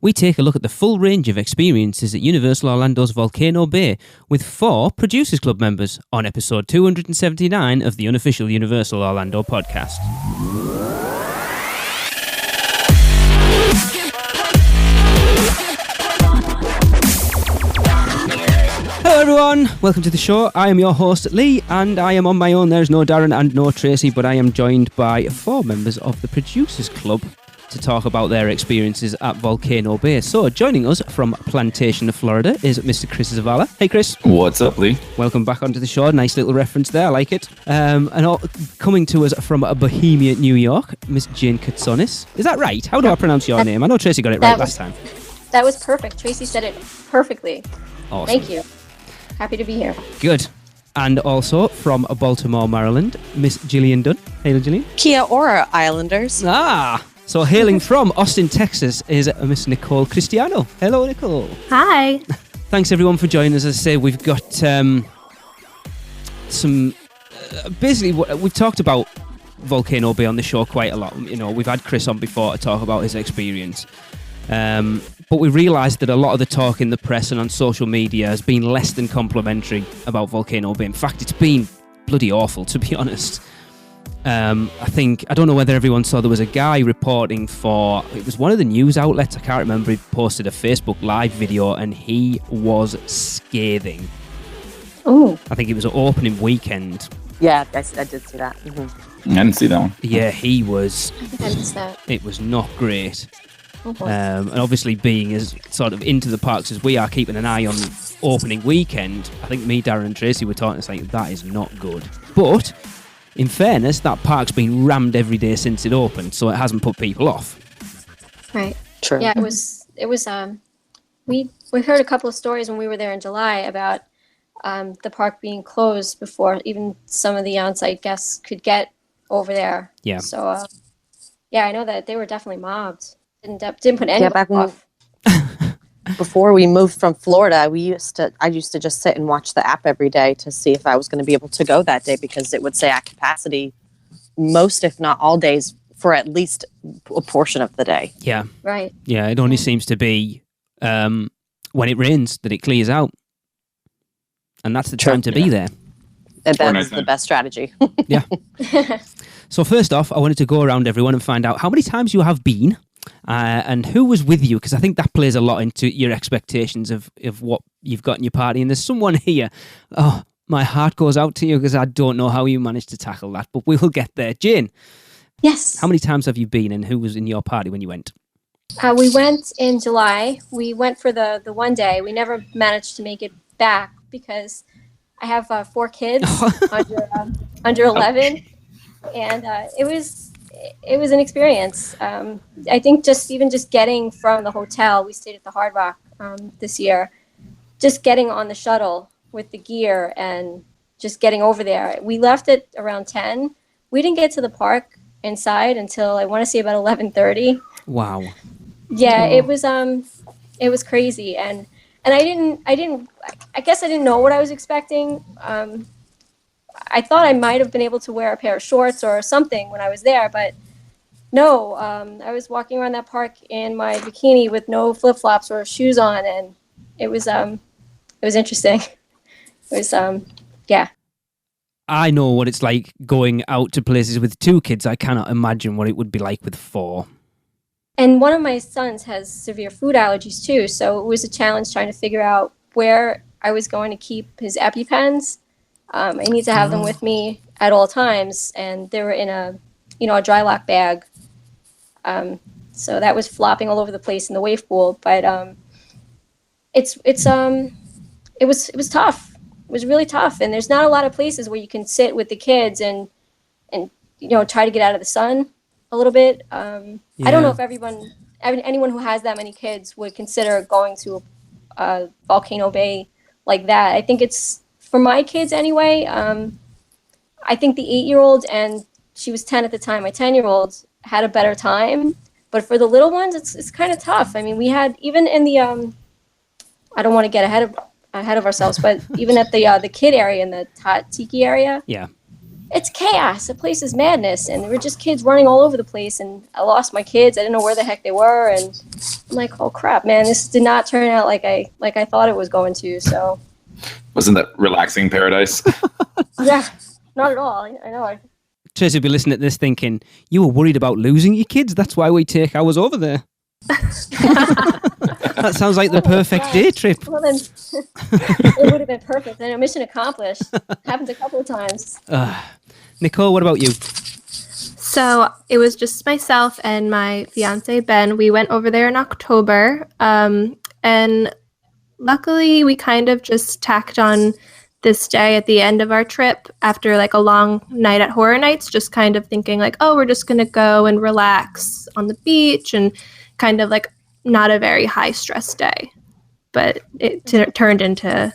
we take a look at the full range of experiences at Universal Orlando's Volcano Bay with 4 Producers Club members on episode 279 of the unofficial Universal Orlando podcast. Hello everyone, welcome to the show. I am your host Lee and I am on my own. There's no Darren and no Tracy, but I am joined by 4 members of the Producers Club to talk about their experiences at Volcano Bay. So joining us from Plantation, Florida is Mr. Chris Zavala. Hey Chris. What's up, Lee? Welcome back onto the show. Nice little reference there, I like it. Coming to us from Bohemia, New York, Miss Jane Katsonis. Is that right? How do I pronounce your name? I know Tracy got it right last time. That was perfect. Tracy said it perfectly. Awesome. Thank you. Happy to be here. Good. And also from Baltimore, Maryland, Miss Jillian Dunn. Hey, Jillian. Kia ora, Islanders. So hailing from Austin, Texas is Miss Nicole Cristiano. Hello, Nicole. Hi. Thanks, everyone, for joining us. As I say, we've got basically, we've talked about Volcano Bay on the show quite a lot. You know, we've had Chris on before to talk about his experience. But we realised that a lot of the talk in the press and on social media has been less than complimentary about Volcano Bay. In fact, it's been bloody awful, to be honest. I don't know whether everyone saw there was a guy reporting it was one of the news outlets, I can't remember, he posted a Facebook Live video and he was scathing. Oh. I think it was an opening weekend. Yeah, I did see that. Mm-hmm. I didn't see that one. Yeah, he was. I think I missed that. It was not great. Oh, and obviously being as sort of into the parks as we are, keeping an eye on opening weekend, I think me, Darren and Tracy were talking, it's like, that is not good. But in fairness, that park's been rammed every day since it opened, so it hasn't put people off. Right. True. Yeah, it was we heard a couple of stories when we were there in July about the park being closed before even some of the on-site guests could get over there. Yeah. So I know that they were definitely mobbed. Didn't put anyone off. Before we moved from Florida, I used to just sit and watch the app every day to see if I was going to be able to go that day because it would say at capacity most, if not all days, for at least a portion of the day. Yeah. Right. Yeah, it only seems to be when it rains that it clears out. And that's the time to be there. And that is the best strategy. Yeah. So first off, I wanted to go around everyone and find out how many times you have been and who was with you, because I think that plays a lot into your expectations of what you've got in your party. And there's someone here, my heart goes out to you because I don't know how you managed to tackle that, but we will get there. Jane. Yes. How many times have you been and who was in your party when you went? We went in July. We went for the one day. We never managed to make it back because I have 4 kids under 11, and it was an experience. I think just getting from the hotel, we stayed at the Hard Rock this year, just getting on the shuttle with the gear and just getting over there. We left at around 10. We didn't get to the park inside until I want to say about 11:30. Wow. Yeah, it was crazy, and I guess I didn't know what I was expecting. I thought I might have been able to wear a pair of shorts or something when I was there, but no, I was walking around that park in my bikini with no flip-flops or shoes on, and it was interesting. It was, yeah. I know what it's like going out to places with 2 kids. I cannot imagine what it would be like with 4. And one of my sons has severe food allergies too, so it was a challenge trying to figure out where I was going to keep his EpiPens. I need to have them with me at all times, and they were in a dry lock bag. So that was flopping all over the place in the wave pool. But it was tough. It was really tough, and there's not a lot of places where you can sit with the kids and try to get out of the sun a little bit. I don't know if anyone who has that many kids would consider going to Volcano Bay like that. I think it's, for my kids anyway, I think the 8-year-old, and she was 10 at the time, my 10-year-old had a better time. But for the little ones, it's kind of tough. I mean, we had, even in the, I don't want to get ahead of ourselves, but even at the kid area in the Tiki area, yeah, it's chaos. The place is madness, and there were just kids running all over the place, and I lost my kids. I didn't know where the heck they were, and I'm like, oh crap, man, this did not turn out like I thought it was going to. So, wasn't that relaxing paradise? yeah, not at all. I know. Tracy will be listening to this thinking, you were worried about losing your kids. That's why we take ours over there. That sounds like the perfect day trip. Well, then it would have been perfect. Then a mission accomplished. Happened a couple of times. Nicole, what about you? So it was just myself and my fiance, Ben. We went over there in October. And luckily, we kind of just tacked on this day at the end of our trip after like a long night at Horror Nights, just kind of thinking like, oh, we're just going to go and relax on the beach and kind of like not a very high stress day. But it turned into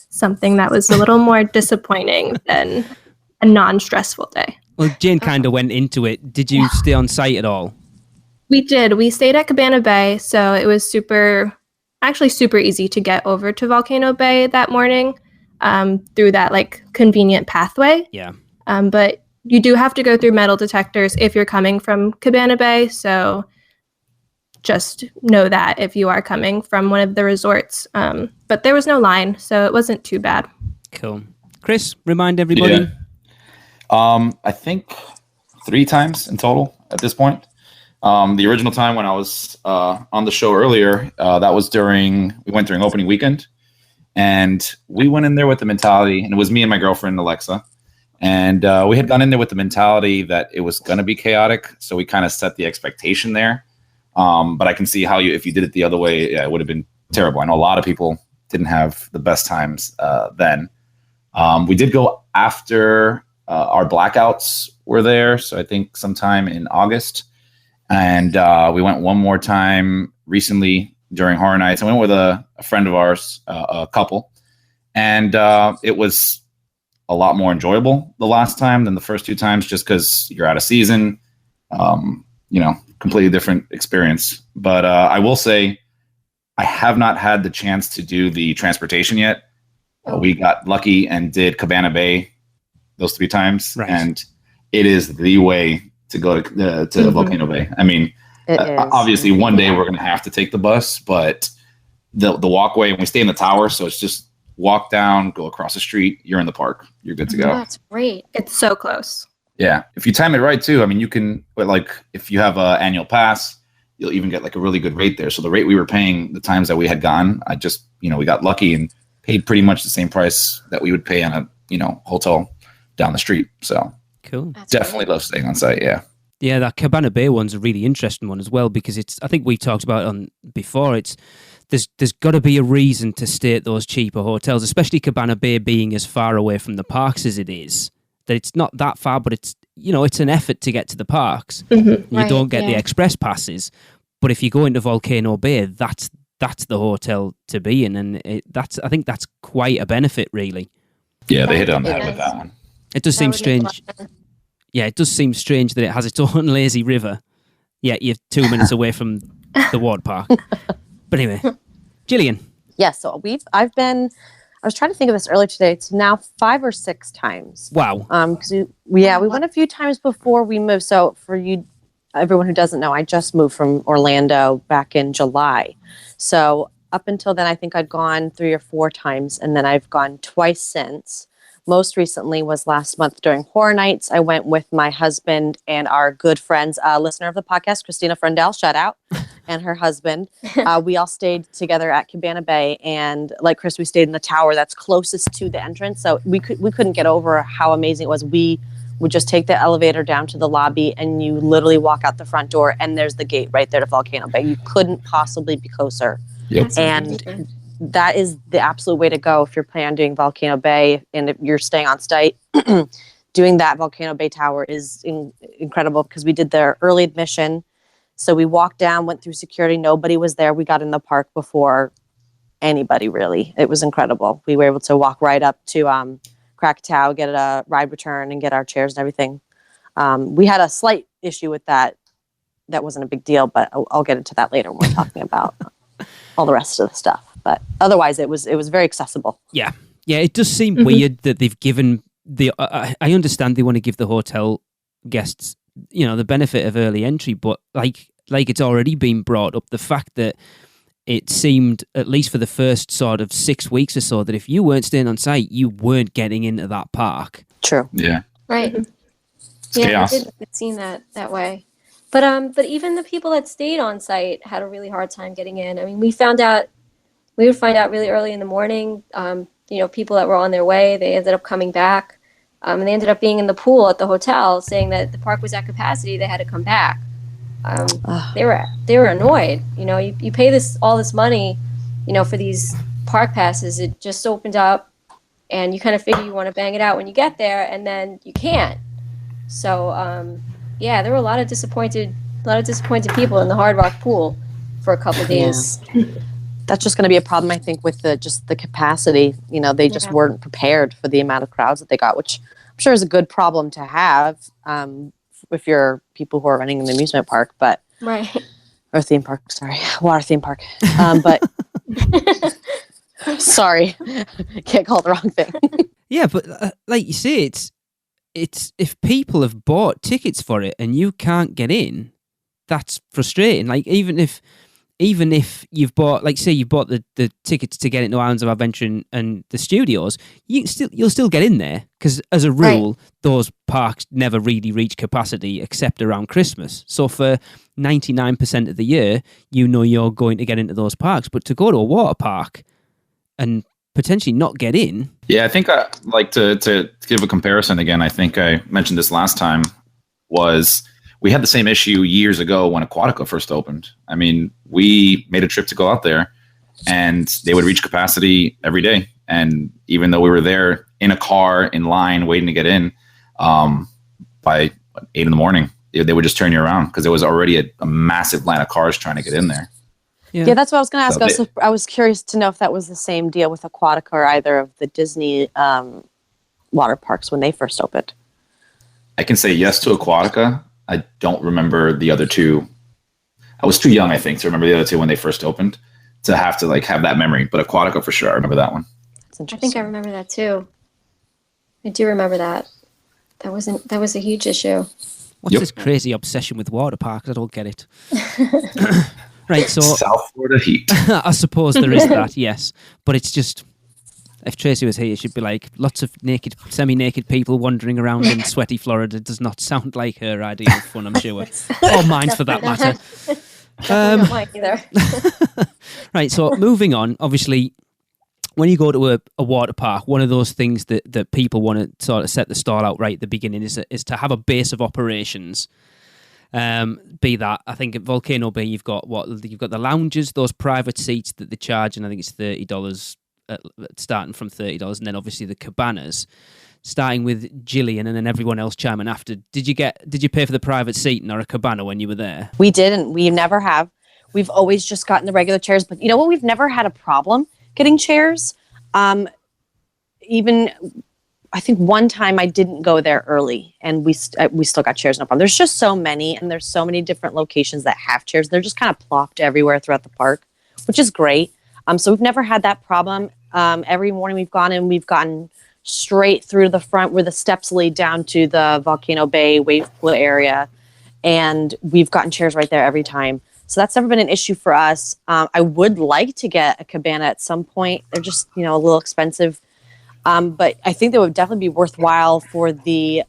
something that was a little more disappointing than a non-stressful day. Well, Jane kind of went into it. Did you stay on site at all? We did. We stayed at Cabana Bay, so it was super easy to get over to Volcano Bay that morning through that like convenient pathway. Yeah. But you do have to go through metal detectors if you're coming from Cabana Bay, so just know that if you are coming from one of the resorts. But there was no line, so it wasn't too bad. Cool. Chris, remind everybody. Yeah. I think 3 times in total at this point. The original time when I was on the show earlier, that was we went during opening weekend. And we went in there with the mentality, and it was me and my girlfriend, Alexa. And we had gone in there with the mentality that it was going to be chaotic. So we kind of set the expectation there. But I can see how if you did it the other way, it would have been terrible. I know a lot of people didn't have the best times then. We did go after our blackouts were there. So I think sometime in August. And we went one more time recently during Horror Nights. I went with a friend of ours, a couple. And it was a lot more enjoyable the last time than the first 2 times, just because you're out of season. Completely different experience. But I will say I have not had the chance to do the transportation yet. We got lucky and did Cabana Bay those 3 times. Right. And it is the way to go to Volcano Bay. I mean, obviously one day we're going to have to take the bus, but the walkway, and we stay in the tower. So it's just walk down, go across the street. You're in the park. You're good to go. That's great. It's so close. Yeah. If you time it right too, I mean, you can, like, if you have an annual pass, you'll even get like a really good rate there. So the rate we were paying the times that we had gone, we got lucky and paid pretty much the same price that we would pay on a, hotel down the street. So cool. That's definitely love staying on site. Yeah. Yeah, that Cabana Bay one's a really interesting one as well, because I think we talked about it on before. There's got to be a reason to stay at those cheaper hotels, especially Cabana Bay being as far away from the parks as it is. That it's not that far, but it's an effort to get to the parks. Mm-hmm. You don't get the express passes, but if you go into Volcano Bay, that's the hotel to be in, and I think that's quite a benefit, really. Yeah, they hit on the head with that one. It does seem strange. Yeah, it does seem strange that it has its own lazy river. Yeah, you're 2 minutes away from the Ward Park. But anyway, Jillian. Yeah, so I was trying to think of this earlier today. It's now 5 or 6 times. Wow. Because we went a few times before we moved. So for everyone who doesn't know, I just moved from Orlando back in July. So up until then, I think I'd gone 3 or 4 times, and then I've gone twice since. Most recently was last month during Horror Nights. I went with my husband and our good friends, listener of the podcast, Christina Frendell, shout out, and her husband. We all stayed together at Cabana Bay, and like Chris, we stayed in the tower that's closest to the entrance. So we couldn't get over how amazing it was. We would just take the elevator down to the lobby, and you literally walk out the front door, and there's the gate right there to Volcano Bay. You couldn't possibly be closer. Yep. And that is the absolute way to go if you're planning on doing Volcano Bay and if you're staying on site. Doing that Volcano Bay Tower is incredible because we did their early admission. So we walked down, went through security. Nobody was there. We got in the park before anybody, really. It was incredible. We were able to walk right up to Krakatoa, get a ride return, and get our chairs and everything. We had a slight issue with that. That wasn't a big deal, but I'll get into that later when we're talking about all the rest of the stuff. But otherwise, it was very accessible. Yeah. It does seem weird that they've given I understand they want to give the hotel guests, the benefit of early entry, but like it's already been brought up, the fact that it seemed, at least for the first sort of 6 weeks or so, that if you weren't staying on site, you weren't getting into that park. True. Yeah. Right. It's Yeah, chaos. it seemed that way. But even the people that stayed on site had a really hard time getting in. I mean, we would find out really early in the morning. People that were on their way, they ended up coming back, and they ended up being in the pool at the hotel, saying that the park was at capacity. They had to come back. They were annoyed. You pay all this money, for these park passes. It just opened up, and you kind of figure you want to bang it out when you get there, and then you can't. So there were a lot of disappointed people in the Hard Rock pool for a couple of days. Yeah. That's just going to be a problem, I think, with the capacity. They just weren't prepared for the amount of crowds that they got, which I'm sure is a good problem to have if you're people who are running an amusement park, but right, or theme park. Sorry, water theme park. But sorry, can't call it the wrong thing. Yeah, but like you say, it's if people have bought tickets for it and you can't get in, that's frustrating. Like even if you've bought, like say you bought the tickets to get into Islands of Adventure and the studios, you'll still get in there, because as a rule, those parks never really reach capacity except around Christmas. So for 99% of the year, you're going to get into those parks. But to go to a water park and potentially not get in. Yeah, I think I like to give a comparison again. I think I mentioned this last time, was we had the same issue years ago when Aquatica first opened. I mean, we made a trip to go out there, and they would reach capacity every day. And even though we were there in a car, in line, waiting to get in, by 8 a.m, they would just turn you around, because there was already a massive line of cars trying to get in there. Yeah, that's what I was going to ask. I was curious to know if that was the same deal with Aquatica or either of the Disney water parks when they first opened. I can say yes to Aquatica. I don't remember the other two. I was too young, I think, to remember the other two when they first opened, to have that memory. But Aquatica, for sure, I remember that one. I think I remember that too. I do remember that. That was a huge issue. What's this crazy obsession with water parks? I don't get it. Right, so South Florida heat. I suppose there is that, yes. But it's just, if Tracy was here, she'd be like, lots of semi-naked people wandering around in sweaty Florida does not sound like her idea of fun, I'm sure. Or mine, for that matter. Not mine either. Right, so moving on, obviously, when you go to a water park, one of those things that people want to sort of set the stall out right at the beginning is to have a base of operations. Be that, I think at Volcano Bay, you've got the lounges, those private seats that they charge, and I think it's $30, starting from $30, and then obviously the cabanas, starting with Jillian and then everyone else chiming after. Did you pay for the private seating or a cabana when you were there? We didn't. We never have. We've always just gotten the regular chairs, but you know what? We've never had a problem getting chairs. Even I think one time I didn't go there early, and we still got chairs, no problem. There's just so many, and there's so many different locations that have chairs. They're just kind of plopped everywhere throughout the park, which is great. So we've never had that problem. Every morning we've gone in, we've gotten straight through the front where the steps lead down to the Volcano Bay wave pool area, and we've gotten chairs right there every time. So that's never been an issue for us. I would like to get a cabana at some point. They're just, a little expensive. But I think they would definitely be worthwhile for the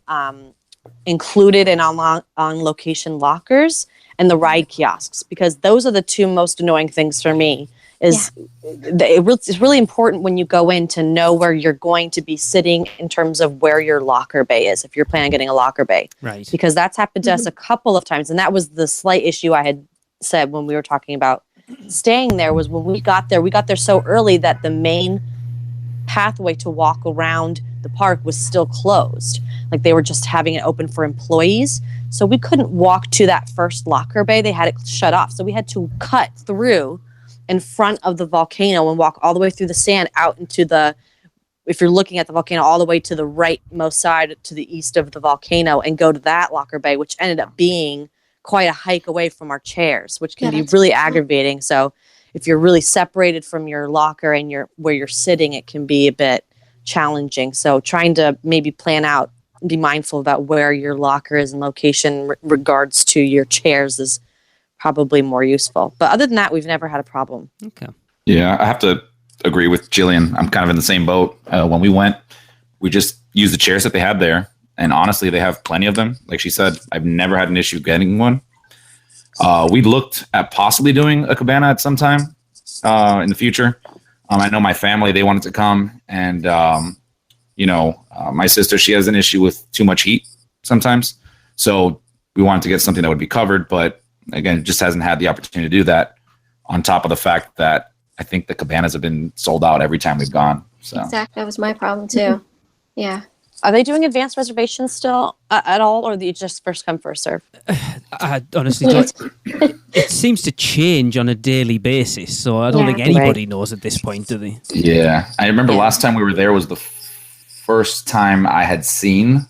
included and on location lockers and the ride kiosks, because those are the two most annoying things for me. It's really important when you go in to know where you're going to be sitting in terms of where your locker bay is, if you're planning on getting a locker bay. Right. Because that's happened to us a couple of times, and that was the slight issue I had said when we were talking about staying there, was when we got there so early that the main pathway to walk around the park was still closed. Like they were just having it open for employees. So we couldn't walk to that first locker bay. They had it shut off. So we had to cut through in front of the volcano and walk all the way through the sand out into if you're looking at the volcano, all the way to the rightmost side to the east of the volcano, and go to that locker bay, which ended up being quite a hike away from our chairs, which can be really aggravating. So if you're really separated from your locker and where you're sitting, it can be a bit challenging. So trying to maybe plan out, be mindful about where your locker is and location regards to your chairs is probably more useful. But other than that, we've never had a problem. Okay. Yeah, I have to agree with Jillian. I'm kind of in the same boat. When we went, we just used the chairs that they had there. And honestly, they have plenty of them. Like she said, I've never had an issue getting one. We looked at possibly doing a cabana at some time in the future. I know my family, they wanted to come. And, my sister, she has an issue with too much heat sometimes. So we wanted to get something that would be covered. But again, it just hasn't had the opportunity to do that, on top of the fact that I think the cabanas have been sold out every time we've gone. So Exactly. That was my problem too. Yeah. Are they doing advanced reservations still at all, or are they just first come, first serve? I honestly don't. It seems to change on a daily basis, so I don't think anybody knows at this point, do they? Yeah. I remember last time we were there was the first time I had seen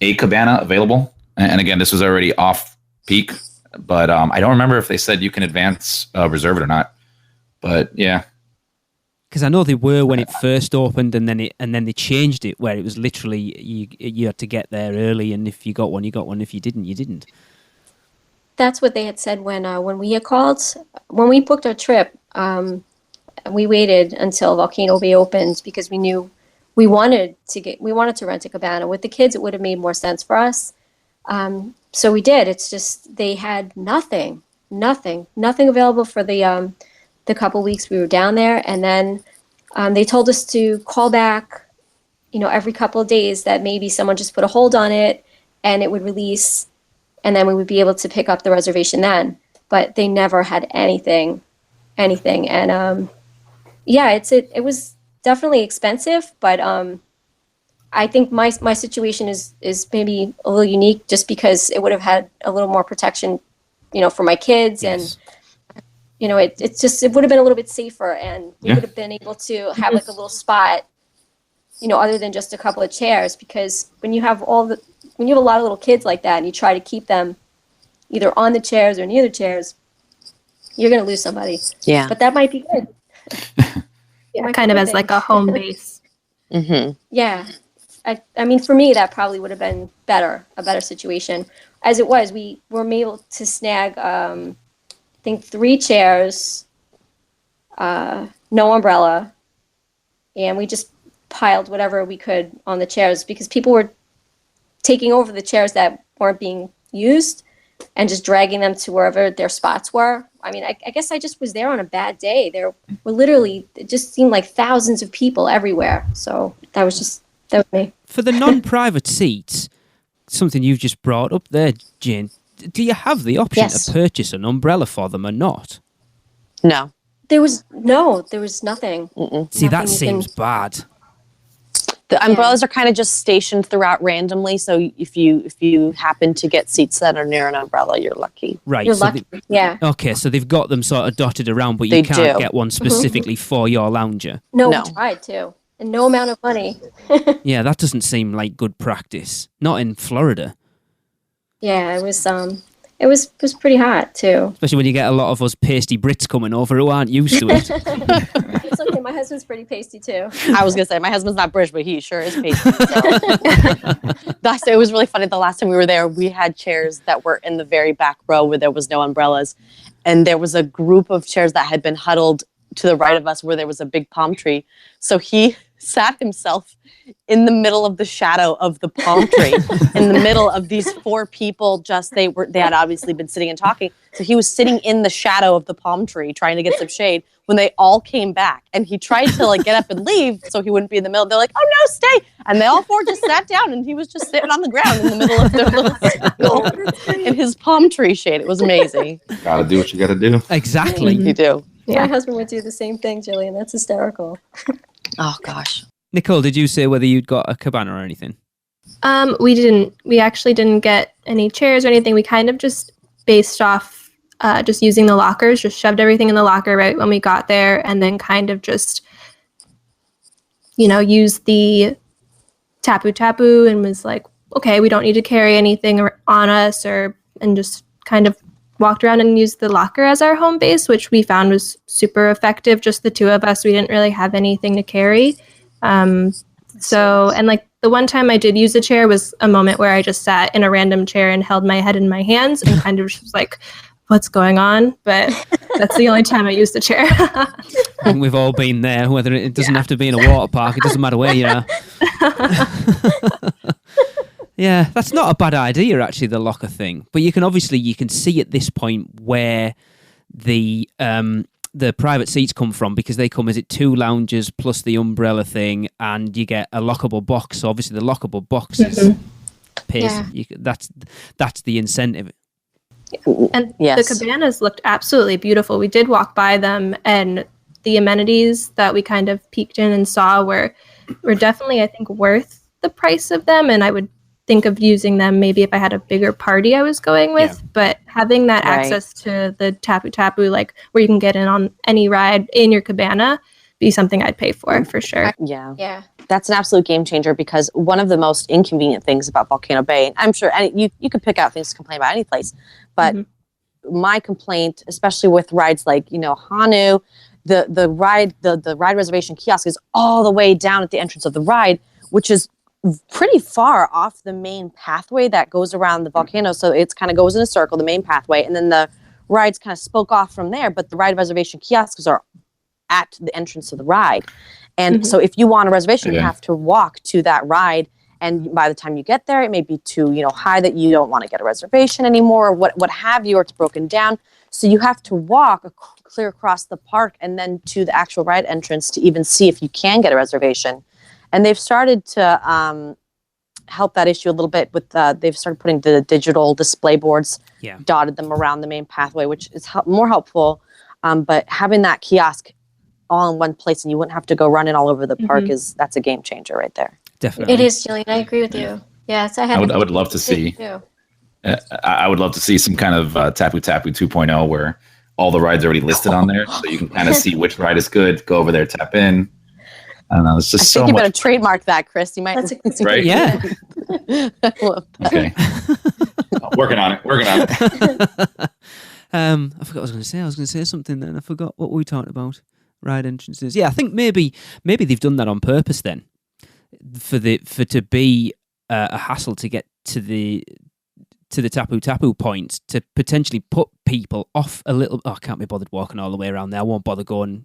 a cabana available. And again, this was already off peak, but I don't remember if they said you can advance reserve it or not. But yeah. Because I know they were when it first opened, and then they changed it where it was literally you had to get there early, and if you got one, you got one. If you didn't, you didn't. That's what they had said when we had called. When we booked our trip, we waited until Volcano Bay opened because we knew we wanted to rent a cabana. With the kids, it would have made more sense for us. So we did. It's just they had nothing available for the couple weeks we were down there, and then they told us to call back, every couple of days, that maybe someone just put a hold on it and it would release, and then we would be able to pick up the reservation then. But they never had anything, and it was definitely expensive, but I think my situation is maybe a little unique just because it would have had a little more protection, for my kids. Yes. And it would have been a little bit safer, and we would have been able to have like a little spot, other than just a couple of chairs, because when you have a lot of little kids like that and you try to keep them either on the chairs or near the chairs, you're going to lose somebody. Yeah. But that might be good. Kind of as like a home base. Mm-hmm. Yeah. I mean, for me, that probably would have been a better situation. As it was, we were able to snag, I think 3 chairs, no umbrella, and we just piled whatever we could on the chairs because people were taking over the chairs that weren't being used and just dragging them to wherever their spots were. I mean, I guess I just was there on a bad day. There were literally, it just seemed like thousands of people everywhere. So that was me. For the non-private seats, something you've just brought up there, Jane, do you have the option to purchase an umbrella for them or not? No. There was nothing. Mm-mm. See, that seems bad. The umbrellas are kind of just stationed throughout randomly, so if you happen to get seats that are near an umbrella, you're lucky. Right. You're lucky. Okay, so they've got them sort of dotted around, but you can't get one specifically for your lounger. No, we tried to. And no amount of money. Yeah, that doesn't seem like good practice. Not in Florida. Yeah, it was pretty hot too. Especially when you get a lot of us pasty Brits coming over who aren't used to it. It's okay, my husband's pretty pasty too. I was gonna say my husband's not British, but he sure is pasty. So. It was really funny. The last time we were there, we had chairs that were in the very back row where there was no umbrellas, and there was a group of chairs that had been huddled to the right of us where there was a big palm tree. So he sat himself in the middle of the shadow of the palm tree, in the middle of these 4 people. They had obviously been sitting and talking. So he was sitting in the shadow of the palm tree trying to get some shade when they all came back. And he tried to get up and leave so he wouldn't be in the middle. They're like, "Oh no, stay!" And they all 4 just sat down, and he was just sitting on the ground in the middle of their little circle in his palm tree shade. It was amazing. Gotta do what you gotta do. Exactly. You do. Yeah. My husband would do the same thing, Jillian. That's hysterical. Oh gosh. Nicole, did you say whether you'd got a cabana or anything? We didn't. We actually didn't get any chairs or anything. We kind of just based off just using the lockers, just shoved everything in the locker right when we got there, and then kind of just, used the tapu and was like, okay, we don't need to carry anything on us, and just kind of walked around and used the locker as our home base, which we found was super effective. Just the 2 of us, we didn't really have anything to carry. So, and like the one time I did use a chair was a moment where I just sat in a random chair and held my head in my hands and kind of was like, what's going on? But that's the only time I used the chair. I think we've all been there, whether it doesn't have to be in a water park. It doesn't matter where you are. Yeah, that's not a bad idea, actually, the locker thing. But you can see at this point where the private seats come from, because they come, is it 2 lounges plus the umbrella thing, and you get a lockable box. So obviously the lockable box is that's the incentive. And the cabanas looked absolutely beautiful. We did walk by them, and the amenities that we kind of peeked in and saw were definitely, I think, worth the price of them. And I would think of using them maybe if I had a bigger party I was going with. But having that access to the Tapu Tapu, like where you can get in on any ride in your cabana, be something I'd pay for sure. Yeah. That's an absolute game changer, because one of the most inconvenient things about Volcano Bay, and I'm sure you could pick out things to complain about any place, but my complaint, especially with rides like, Hanu, the ride reservation kiosk is all the way down at the entrance of the ride, which is pretty far off the main pathway that goes around the volcano. So it's kind of goes in a circle, the main pathway, and then the rides kind of spoke off from there, but the ride reservation kiosks are at the entrance of the ride. And so if you want a reservation, you have to walk to that ride. And by the time you get there, it may be too, high that you don't want to get a reservation anymore, or what have you, or it's broken down. So you have to walk clear across the park and then to the actual ride entrance to even see if you can get a reservation. And they've started to help that issue a little bit with, they've started putting the digital display boards, dotted them around the main pathway, which is more helpful. But having that kiosk all in one place and you wouldn't have to go running all over the park that's a game changer right there. Definitely. It is, Jillian. I agree with you. Yes, I would love to see. I would love to see some kind of Tapu Tapu 2.0 where all the rides are already listed on there, so you can kind of see which ride is good. Go over there, tap in. I don't know. It's just so much. You better trademark that, Chris. You might. Right? Yeah. Okay. Working on it. I forgot what I was going to say. I was going to say something then. I forgot what we talked about. Ride entrances. Yeah, I think maybe they've done that on purpose then, for to be a hassle to get to the Tapu Tapu points, to potentially put people off a little. Oh, I can't be bothered walking all the way around there. I won't bother going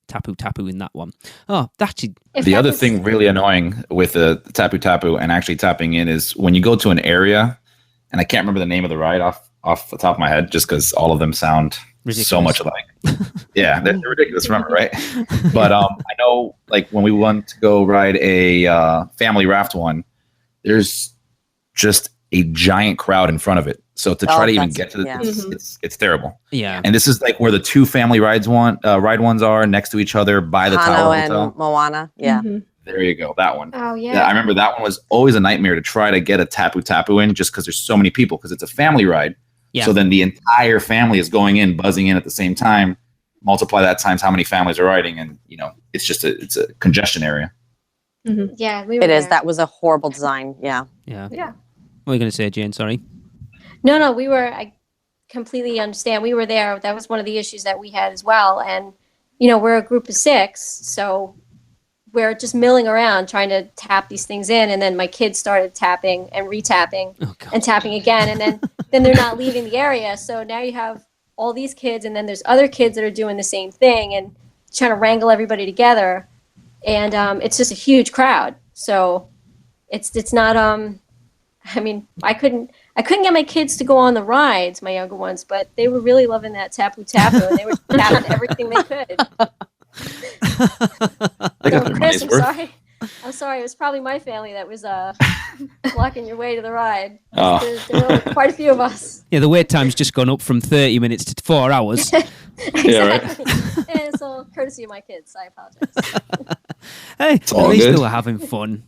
Tapu Tapu in that one. Oh, that's the other thing really annoying with the Tapu Tapu and actually tapping in is when you go to an area, and I can't remember the name of the ride off the top of my head, just because all of them sound ridiculous. So much alike. Yeah, they're ridiculous. Remember, right? But I know, like when we went to go ride a family raft one, there's just a giant crowd in front of it. So to try to even get to it's terrible. Yeah. And this is like where the 2 family ride ones are next to each other by the Tower Hotel. And Moana. Yeah. There you go. That one. Oh yeah. I remember that one was always a nightmare to try to get a Tapu Tapu in, just because there's so many people, because it's a family ride. Yeah. So then the entire family is going in, buzzing in at the same time. Multiply that times how many families are riding, and it's a congestion area. Yeah, it is. That was a horrible design. Yeah. Yeah. What were you going to say, Jane? Sorry. No, we were. I completely understand. We were there. That was one of the issues that we had as well. And we're a group of 6, so we're just milling around trying to tap these things in, and then my kids started tapping and retapping and tapping again, and then they're not leaving the area. So now you have all these kids, and then there's other kids that are doing the same thing and trying to wrangle everybody together, and it's just a huge crowd. So it's not. I mean, I couldn't get my kids to go on the rides, my younger ones, but they were really loving that Tapu Tapu, and they were tapping everything they could. Chris, I'm sorry. It was probably my family that was blocking your way to the ride. There were quite a few of us. Yeah, the wait time's just gone up from 30 minutes to 4 hours. Exactly. Yeah, right. And it's all courtesy of my kids. I apologize. Hey, at least they were having fun.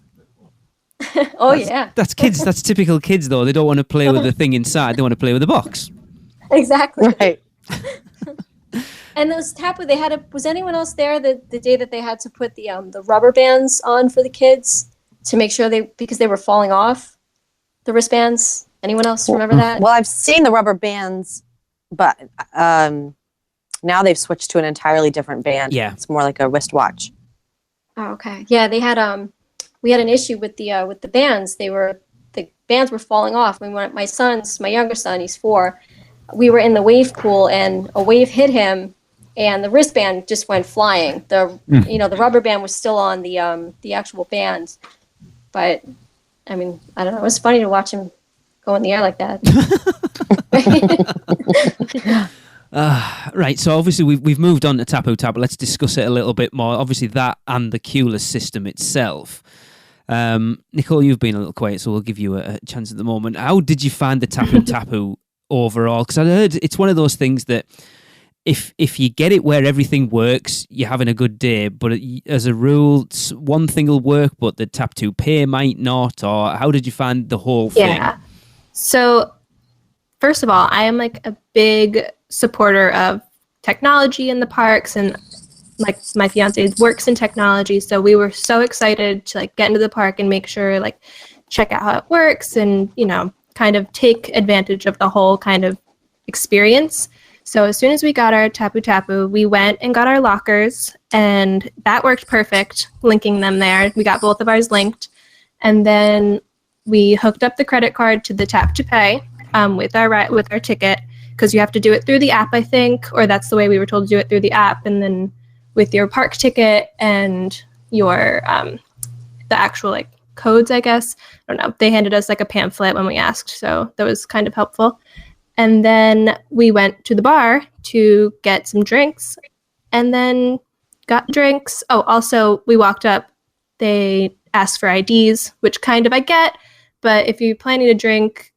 That's kids. That's typical kids, though. They don't want to play with the thing inside. They want to play with the box. Exactly. Right. And those Tapu, was anyone else there the day that they had to put the rubber bands on for the kids to make sure because they were falling off, the wristbands? Anyone else remember that? Well, I've seen the rubber bands, but now they've switched to an entirely different band. Yeah. It's more like a wristwatch. Oh, okay. Yeah, they had we had an issue with the bands. The bands were falling off. I mean, when my younger son, he's 4. We were in the wave pool and a wave hit him and the wristband just went flying. The rubber band was still on the actual band. But I mean, I don't know. It was funny to watch him go in the air like that. Right, so obviously we've moved on to Tapu Tapu. Let's discuss it a little bit more. Obviously that and the Cula system itself. Nicole, you've been a little quiet, so we'll give you a chance at the moment. How did you find the Tapu Tapu overall? Because I heard it's one of those things that if you get it where everything works, you're having a good day. But as a rule, one thing will work, but the Tap to Pay might not. Or how did you find the whole thing? Yeah. So first of all, I am like a big supporter of technology in the parks, and like my fiance works in technology, so we were so excited to like get into the park and make sure like check out how it works and kind of take advantage of the whole kind of experience. So as soon as we got our Tapu Tapu, we went and got our lockers, and that worked perfect, linking them there. We got both of ours linked, and then we hooked up the credit card to the Tap to Pay with our ticket, because you have to do it through the app, I think, or that's the way we were told to do it, through the app, and then with your park ticket and your the actual like codes, I guess. I don't know. They handed us like a pamphlet when we asked, so that was kind of helpful. And then we went to the bar to get some drinks, and then got drinks. Oh, also we walked up. They asked for IDs, which kind of I get, but if you're planning to drink,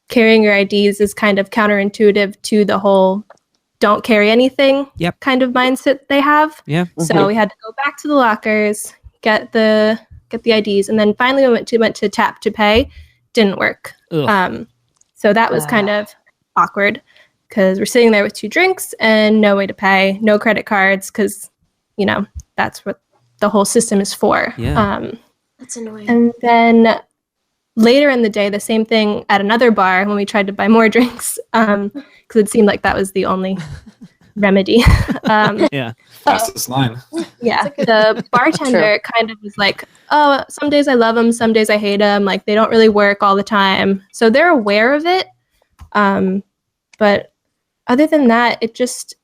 carrying your IDs is kind of counterintuitive to the whole don't carry anything kind of mindset they have. Yeah. So we had to go back to the lockers, get the IDs, and then finally we went to Tap to Pay. Didn't work. So that was kind of awkward, because we're sitting there with 2 drinks and no way to pay, no credit cards, because that's what the whole system is for. Yeah. That's annoying. And then later in the day, the same thing at another bar when we tried to buy more drinks, because it seemed like that was the only remedy. Yeah. Fastest line. Yeah, the bartender kind of was like, oh, some days I love them, some days I hate them. Like, they don't really work all the time. So they're aware of it. But other than that, it just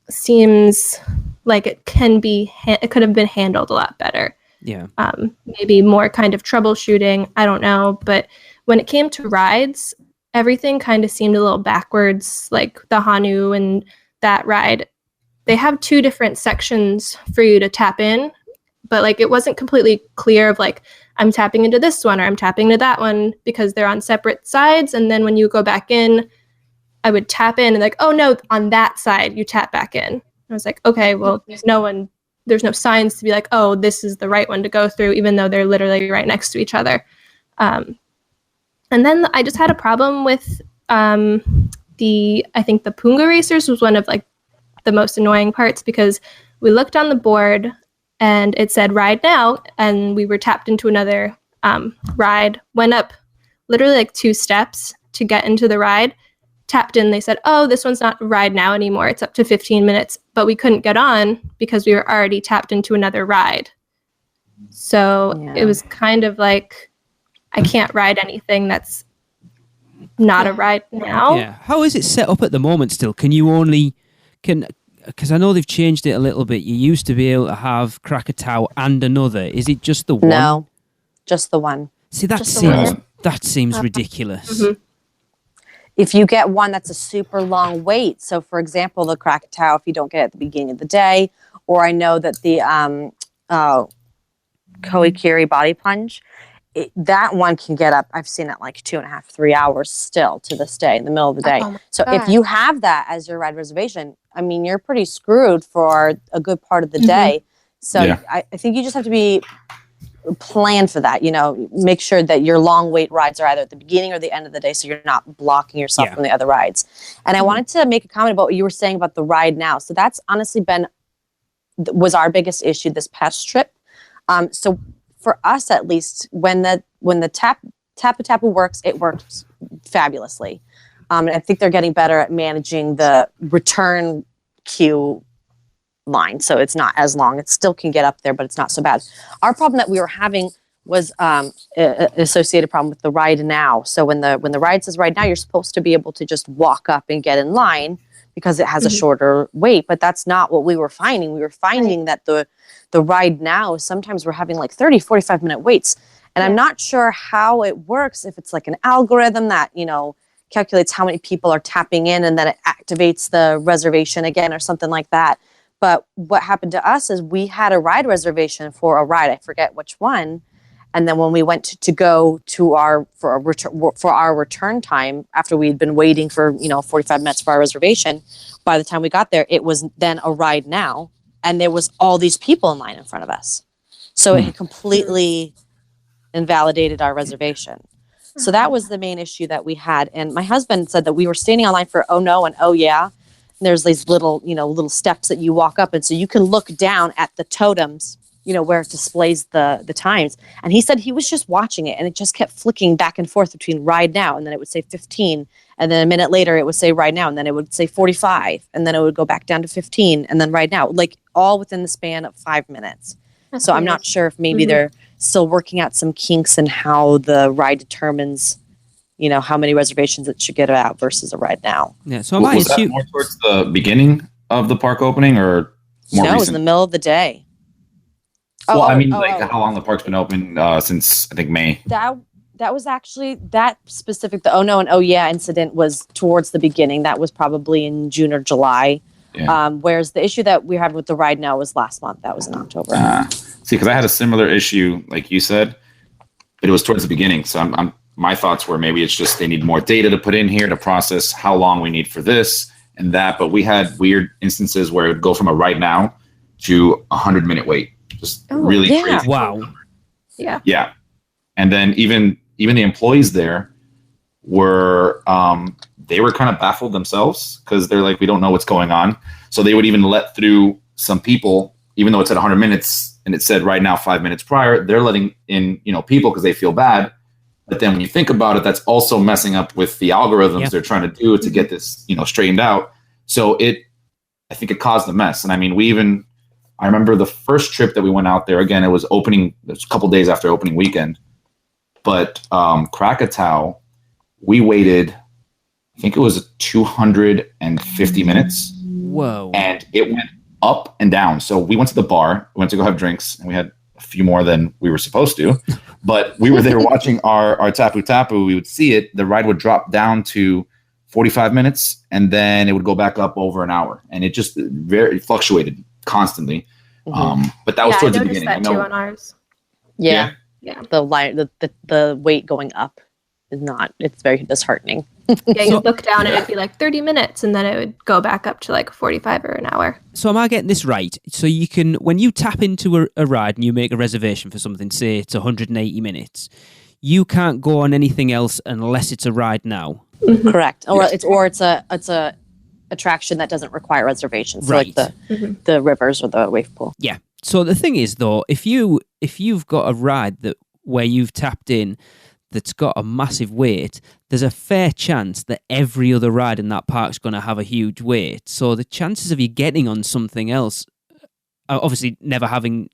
seems like it could have been handled a lot better. Yeah. Maybe more kind of troubleshooting. I don't know. But when it came to rides, everything kind of seemed a little backwards, like the Hanu and that ride. They have 2 different sections for you to tap in, but like it wasn't completely clear of like, I'm tapping into this one or I'm tapping into that one, because they're on separate sides. And then when you go back in, I would tap in and like, oh no, on that side you tap back in. I was like, okay, well, there's no signs to be like, oh, this is the right one to go through, even though they're literally right next to each other. And then I just had a problem with I think the Punga Racers was one of like the most annoying parts, because we looked on the board and it said ride now, and we were tapped into another ride, went up literally like 2 steps to get into the ride, tapped in, they said, oh, this one's not ride now anymore, it's up to 15 minutes, but we couldn't get on because we were already tapped into another ride. So It was kind of like, I can't ride anything that's not a ride now. Yeah. How is it set up at the moment still? Because I know they've changed it a little bit. You used to be able to have Krakatau and another. Is it just the one? No, just the one. See, that seems ridiculous. Mm-hmm. If you get one that's a super long wait, so for example, the Krakatau, if you don't get it at the beginning of the day, or I know that the Koikiri body plunge, that one can get up, I've seen it like 2.5, 3 hours still to this day in the middle of the day. So if you have that as your ride reservation, I mean, you're pretty screwed for a good part of the day. So I think you just have to plan for that, make sure that your long wait rides are either at the beginning or the end of the day, so you're not blocking yourself from the other rides. And I wanted to make a comment about what you were saying about the ride now. So that's honestly was our biggest issue this past trip. So for us, at least, when the Tapu Tapu works, it works fabulously. And I think they're getting better at managing the return queue line, so it's not as long. It still can get up there, but it's not so bad. Our problem that we were having was an associated problem with the ride now. So when the ride says ride now, you're supposed to be able to just walk up and get in line because it has a shorter wait, but that's not what we were finding. We were finding that the ride now, sometimes we're having like 30, 45-minute waits. And I'm not sure how it works, if it's like an algorithm that, calculates how many people are tapping in and then it activates the reservation again or something like that. But what happened to us is we had a ride reservation for a ride. I forget which one. And then when we went to go to for our return time, after we'd been waiting for 45 minutes for our reservation, by the time we got there, it was then a ride now, and there was all these people in line in front of us. So it completely invalidated our reservation. So that was the main issue that we had. And my husband said that we were standing online for oh no and oh yeah. And there's these little steps that you walk up, and so you can look down at the totems, where it displays the times. And he said he was just watching it, and it just kept flicking back and forth between ride now, and then it would say 15, and then a minute later it would say ride now, and then it would say 45, and then it would go back down to 15, and then ride now, like all within the span of 5 minutes. So I'm not sure if maybe they're still working out some kinks in how the ride determines, how many reservations it should get out versus a ride now. Yeah. So was that more towards the beginning of the park opening or more recent? It was in the middle of the day. Well, how long the park's been open since I think May. That was actually that specific. The oh no and oh yeah incident was towards the beginning. That was probably in June or July. Yeah. Whereas the issue that we had with the ride now was last month. That was in October. See, because I had a similar issue, like you said, but it was towards the beginning. So my thoughts were maybe it's just they need more data to put in here to process how long we need for this and that. But we had weird instances where it would go from a right now to 100-minute wait. Just really crazy. Wow. Yeah. Yeah. And then even the employees there were they were kind of baffled themselves because they're like, we don't know what's going on. So they would even let through some people, even though it's at 100 minutes and it said right now 5 minutes prior, they're letting in, people because they feel bad. But then when you think about it, that's also messing up with the algorithms they're trying to do to get this, straightened out. So I think it caused a mess. And I mean, I remember the first trip that we went out there, again, it was a couple days after opening weekend. But Krakatoa, we waited, I think it was 250 minutes. Whoa. And it went up and down. So we went to the bar, we went to go have drinks, and we had a few more than we were supposed to. But we were there watching our Tapu Tapu. We would see it. The ride would drop down to 45 minutes, and then it would go back up over an hour. And it just it fluctuated constantly. But that was towards the beginning. That too on ours. Yeah. The weight going up is not. It's very disheartening. Yeah, you look down and it'd be like 30 minutes, and then it would go back up to like 45 or an hour. So am I getting this right? So you can, when you tap into a ride and you make a reservation for something, say it's 180 minutes, you can't go on anything else unless it's a ride now. Mm-hmm. Correct. Or it's a attraction that doesn't require reservations, right? So like the rivers or the wave pool. Yeah. So the thing is, though, if you've got a ride where you've tapped in that's got a massive wait, there's a fair chance that every other ride in that park's going to have a huge wait. So the chances of you getting on something else, obviously never having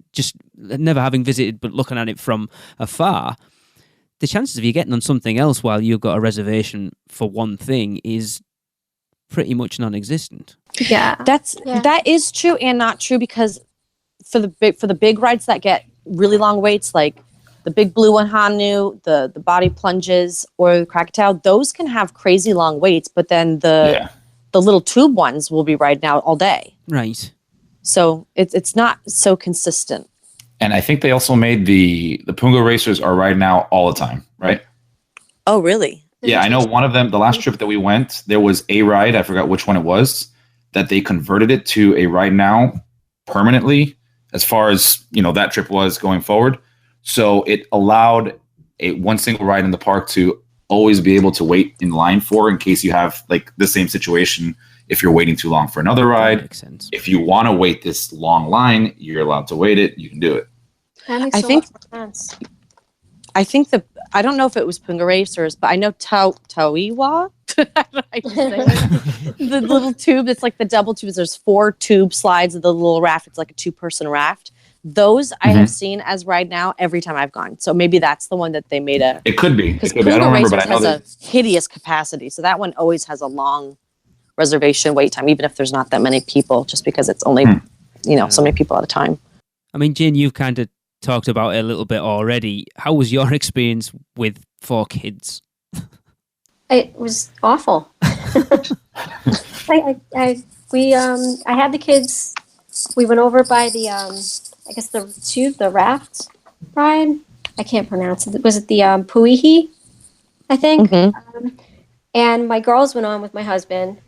visited but looking at it from afar, the chances of you getting on something else while you've got a reservation for one thing is pretty much non-existent. Yeah, that is true and not true, because for the big rides that get really long waits, like the Big Blue one, Hanu, the body plunges, or the Krakatoa, those can have crazy long waits, but then the little tube ones will be ride now all day. Right. So it's not so consistent. And I think they also made the Punga racers are ride now all the time, right? Oh, really? Yeah, I know one of them, the last trip that we went, there was a ride, I forgot which one it was, that they converted it to a ride now permanently, as far as, that trip was going forward. So it allowed one single ride in the park to always be able to wait in line for, in case you have like the same situation. If you're waiting too long for another ride, that makes sense. If you want to wait this long line, you're allowed to wait it. You can do it. That makes a lot of sense. I think I don't know if it was Punga Racers, but I know Tauiwa. I just say it. The little tube, it's like the double tubes. There's 4 tube slides of the little raft. It's like a 2-person raft. Those I have seen as ride now every time I've gone. So maybe that's the one that they made a. It could be. Because I don't remember, but I know has that. a hideous capacity. So that one always has a long reservation wait time, even if there's not that many people, just because it's only, so many people at a time. I mean, Jane, you've kind of talked about it a little bit already. How was your experience with 4 kids? It was awful. I had the kids. We went over by the the raft ride. I can't pronounce it. Was it the Puihi? I think. Mm-hmm. And my girls went on with my husband,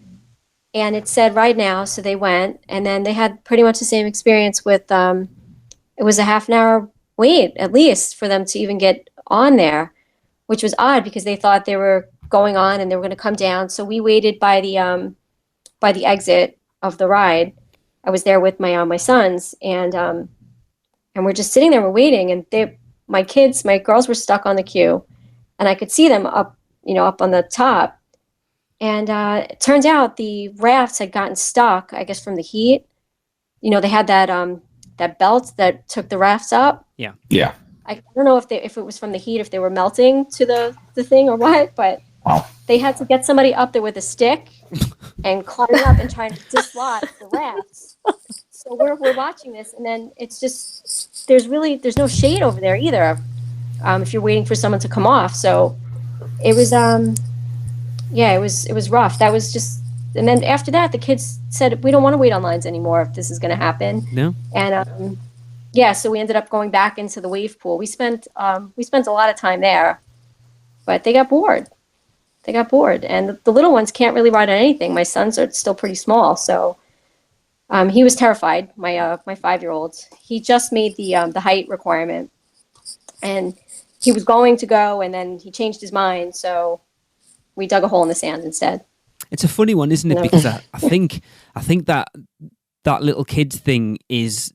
and it said ride now, so they went, and then they had pretty much the same experience with. It was a half an hour wait at least for them to even get on there, which was odd because they thought they were going on and they were going to come down. So we waited by the exit of the ride. I was there with my sons, and we're just sitting there, we're waiting, and my girls were stuck on the queue, and I could see them up on the top. And it turns out the rafts had gotten stuck, I guess, from the heat. They had that belt that took the rafts up. Yeah. Yeah. I don't know if it was from the heat, if they were melting to the thing or what, but Wow. They had to get somebody up there with a stick and climb up and try to dislodge the rafts. So we're watching this, and then it's just there's no shade over there either. If you're waiting for someone to come off, so it was it was rough. That was just, and then after that, the kids said we don't want to wait on lines anymore if this is going to happen. No. And so we ended up going back into the wave pool. We spent a lot of time there, but they got bored. And the little ones can't really ride on anything. My sons are still pretty small, so he was terrified. My 5-year-old, he just made the height requirement, and he was going to go, and then he changed his mind. So we dug a hole in the sand instead. It's a funny one, isn't it? Because I think that little kids thing is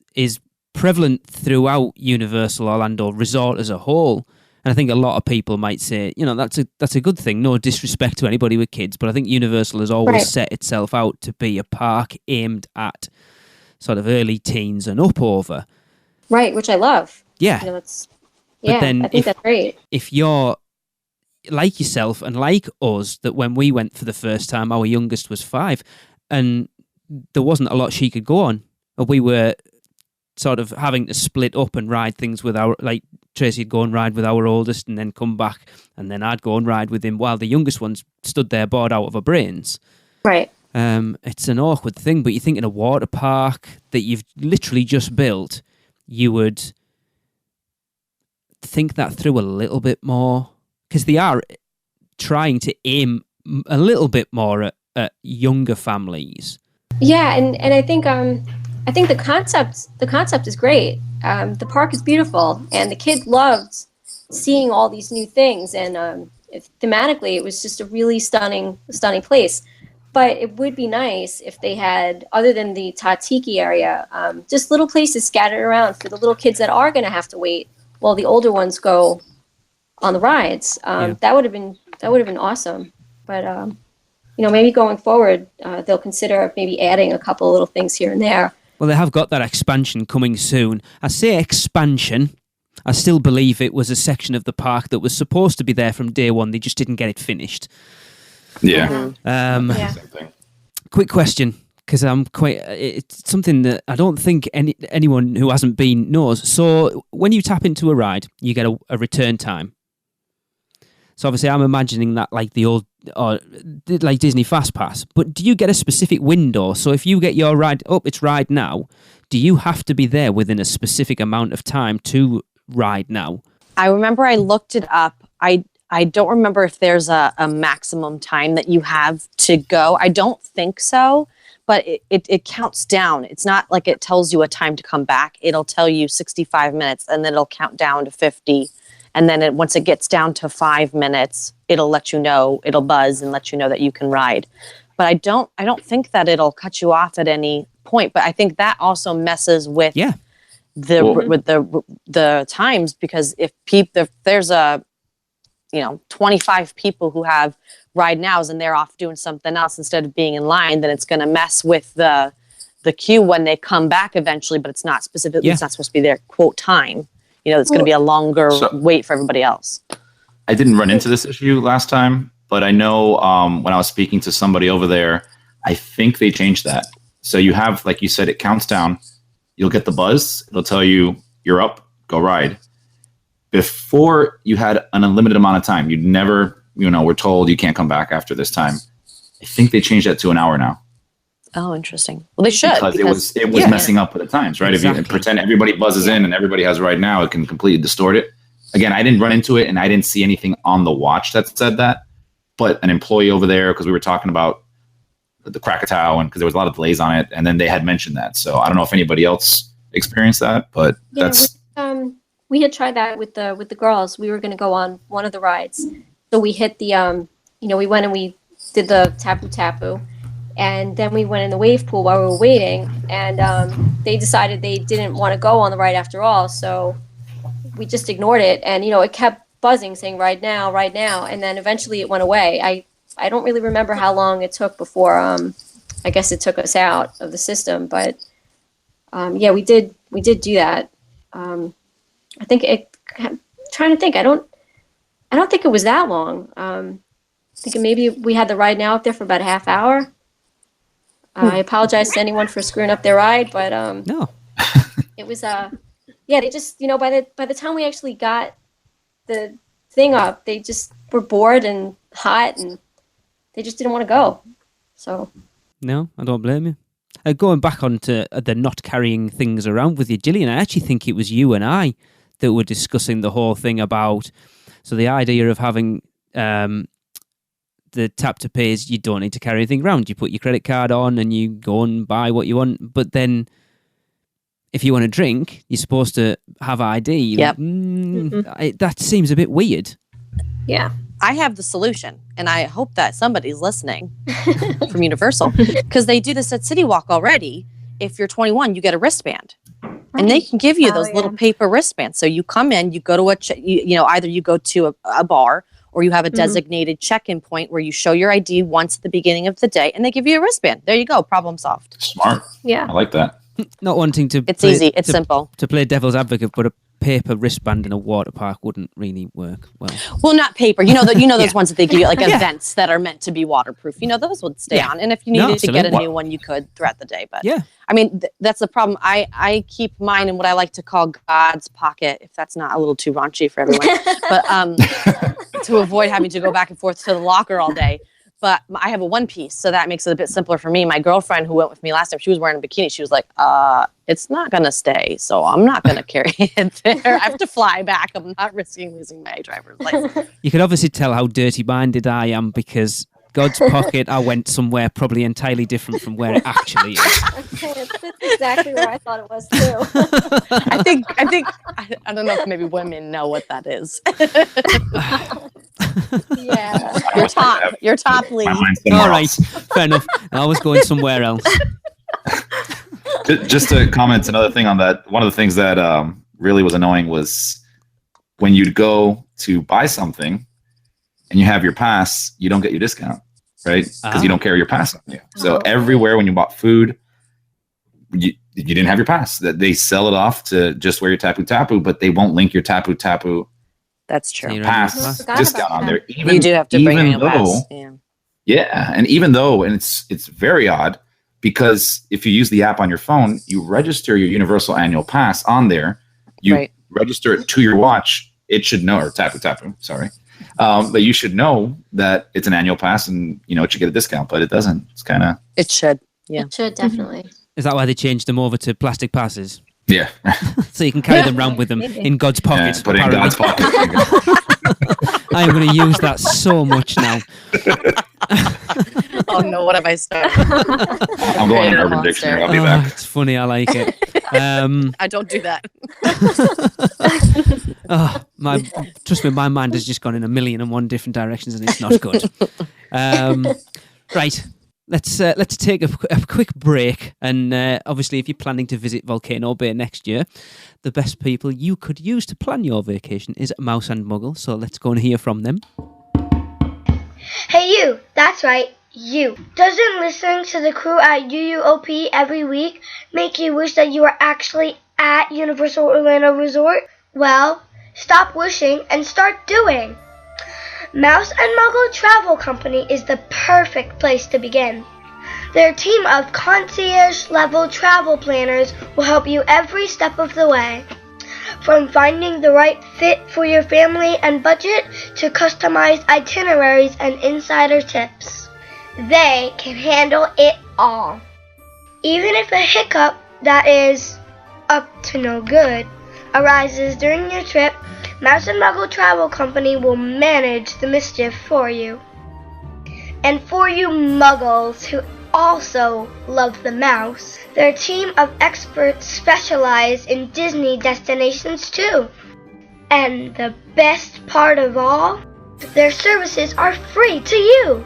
prevalent throughout Universal Orlando Resort as a whole. And I think a lot of people might say, that's a good thing. No disrespect to anybody with kids, but I think Universal has always set itself out to be a park aimed at sort of early teens and up over. Right, which I love. Yeah. I think that's great. If you're like yourself and like us, that when we went for the first time, our youngest was 5, and there wasn't a lot she could go on. We were sort of having to split up and ride things with Tracy'd go and ride with our oldest and then come back, and then I'd go and ride with him while the youngest ones stood there bored out of her brains. Right. It's an awkward thing, but you think in a water park that you've literally just built, you would think that through a little bit more, because they are trying to aim a little bit more at younger families. Yeah, and I think the concept is great. The park is beautiful, and the kids loved seeing all these new things. And thematically, it was just a really stunning place. But it would be nice if they had, other than the Tatiki area, just little places scattered around for the little kids that are going to have to wait while the older ones go on the rides. That would have been awesome. But maybe going forward, they'll consider maybe adding a couple of little things here and there. Well, they have got that expansion coming soon. I say expansion. I still believe it was a section of the park that was supposed to be there from day one. They just didn't get it finished. Yeah. Same thing. Quick question, because it's something that I don't think anyone who hasn't been knows. So when you tap into a ride, you get a return time. So obviously I'm imagining that like the old, or like Disney Fast Pass, but do you get a specific window? So if you get your ride, it's ride now, do you have to be there within a specific amount of time to ride now? I remember I looked it up. I don't remember if there's a maximum time that you have to go. I don't think so, but it counts down. It's not like it tells you a time to come back. It'll tell you 65 minutes, and then it'll count down to 50. And then once it gets down to 5 minutes, it'll let you know, it'll buzz and let you know that you can ride. But I don't think that it'll cut you off at any point. But I think that also messes with with the times, because if there's a 25 people who have ride nows and they're off doing something else instead of being in line, then it's going to mess with the queue when they come back eventually, but it's not specifically, it's not supposed to be their quote time. It's going to be a longer wait for everybody else. I didn't run into this issue last time, but I know when I was speaking to somebody over there, I think they changed that. So you have, like you said, it counts down. You'll get the buzz. It'll tell you you're up, go ride. Before, you had an unlimited amount of time. You'd never, were told you can't come back after this time. I think they changed that to an hour now. Oh, interesting. Well, they should. Because it was messing up with the times, right? Exactly. If you pretend everybody buzzes in and everybody has ride now, it can completely distort it. Again, I didn't run into it, and I didn't see anything on the watch that said that. But an employee over there, because we were talking about the Krakatoa, and because there was a lot of delays on it, and then they had mentioned that. So I don't know if anybody else experienced that, but that's... We had tried that with the girls. We were going to go on one of the rides. So we hit the, we went and we did the Tapu Tapu. And then we went in the wave pool while we were waiting. And they decided they didn't want to go on the ride after all. So we just ignored it. And, it kept buzzing, saying ride now, ride now. And then eventually it went away. I don't really remember how long it took before, I guess it took us out of the system. But, we did do that. I think I'm trying to think. I don't think it was that long. Thinking maybe we had the ride now up there for about a half hour. I apologize to anyone for screwing up their ride, but no, it was they just by the time we actually got the thing up, they just were bored and hot, and they just didn't want to go. So no, I don't blame you. Going back onto the not carrying things around with you, Jillian, I actually think it was you and I that were discussing the whole thing about, so the idea of having the tap to pay is you don't need to carry anything around. You put your credit card on and you go and buy what you want. But then if you want to drink, you're supposed to have ID. Yep. That seems a bit weird. Yeah. I have the solution, and I hope that somebody's listening from Universal, because they do this at City Walk already. If you're 21, you get a wristband. And they can give you those little paper wristbands. So you come in, you go to either you go to a bar, or you have a designated check-in point where you show your ID once at the beginning of the day, and they give you a wristband. There you go. Problem solved. Smart. Yeah. I like that. Not wanting to... It's easy. It's simple. To play devil's advocate, but a paper wristband in a water park wouldn't really work well. Well, not paper. Those ones that they give you, like events that are meant to be waterproof. Those would stay on. And if you needed to get a new one, you could throughout the day. But I mean, that's the problem. I keep mine in what I like to call God's pocket, if that's not a little too raunchy for everyone. But to avoid having to go back and forth to the locker all day. But I have a one piece, so that makes it a bit simpler for me. My girlfriend who went with me last time, she was wearing a bikini. She was like, it's not going to stay, so I'm not going to carry it there. I have to fly back. I'm not risking losing my driver's license. You can obviously tell how dirty-minded I am, because God's pocket, I went somewhere probably entirely different from where it actually is. Okay, that's exactly where I thought it was, too. I don't know if maybe women know what that is. Yeah. Your top lead. All right, fair enough. I was going somewhere else. Just to comment another thing on that, one of the things that really was annoying was when you'd go to buy something and you have your pass, you don't get your discount, right? Because you don't carry your pass on you. So everywhere when you bought food, you didn't have your pass. They sell it off to just wear your Tapu Tapu, but they won't link your Tapu Tapu. That's true. Pass discount on there. Even, you do have to bring your pass. Yeah, and even though, and it's very odd, because if you use the app on your phone, you register your Universal Annual Pass on there. You register it to your watch. It should know, or Tapu Tapu, sorry. But you should know that it's an annual pass, and it should get a discount, but it doesn't. It's kind of... It should, yeah. It should, definitely. Is that why they changed them over to plastic passes? Yeah. So you can carry them around with them in God's pocket. Yeah, put it in God's pocket. I am going to use that so much now. Oh no, what have I started? I'm going to Urban Dictionary. I'll be back. It's funny. I like it. I don't do that. Trust me, my mind has just gone in 1,000,001 different directions, and it's not good. Right. let's take a quick break. And obviously, if you're planning to visit Volcano Bay next year, the best people you could use to plan your vacation is Mouse and Muggle. So let's go and hear from them. Hey you, that's right, you. Doesn't listening to the crew at UUOP every week make you wish that you were actually at Universal Orlando Resort? Well, stop wishing and start doing. Mouse and Muggle Travel Company is the perfect place to begin. Their team of concierge-level travel planners will help you every step of the way. From finding the right fit for your family and budget to customized itineraries and insider tips. They can handle it all. Even if a hiccup that is up to no good arises during your trip, Mouse and Muggle Travel Company will manage the mischief for you. And for you muggles who also love the mouse, their team of experts specialize in Disney destinations too. And the best part of all, their services are free to you.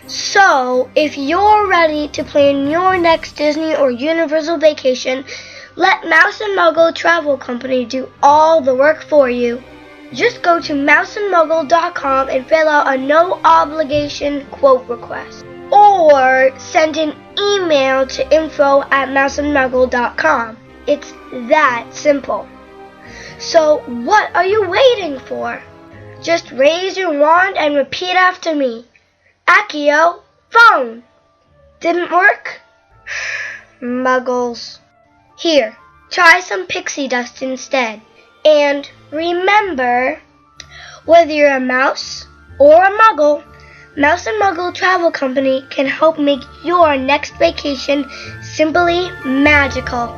So, if you're ready to plan your next Disney or Universal vacation, let Mouse and Muggle Travel Company do all the work for you. Just go to mouseandmuggle.com and fill out a no-obligation quote request. Or send an email to info@mouseandmuggle.com. It's that simple. So what are you waiting for? Just raise your wand and repeat after me. Accio, phone. Didn't work? Muggles. Here, try some pixie dust instead. And remember, whether you're a mouse or a muggle, Mouse and Muggle Travel Company can help make your next vacation simply magical.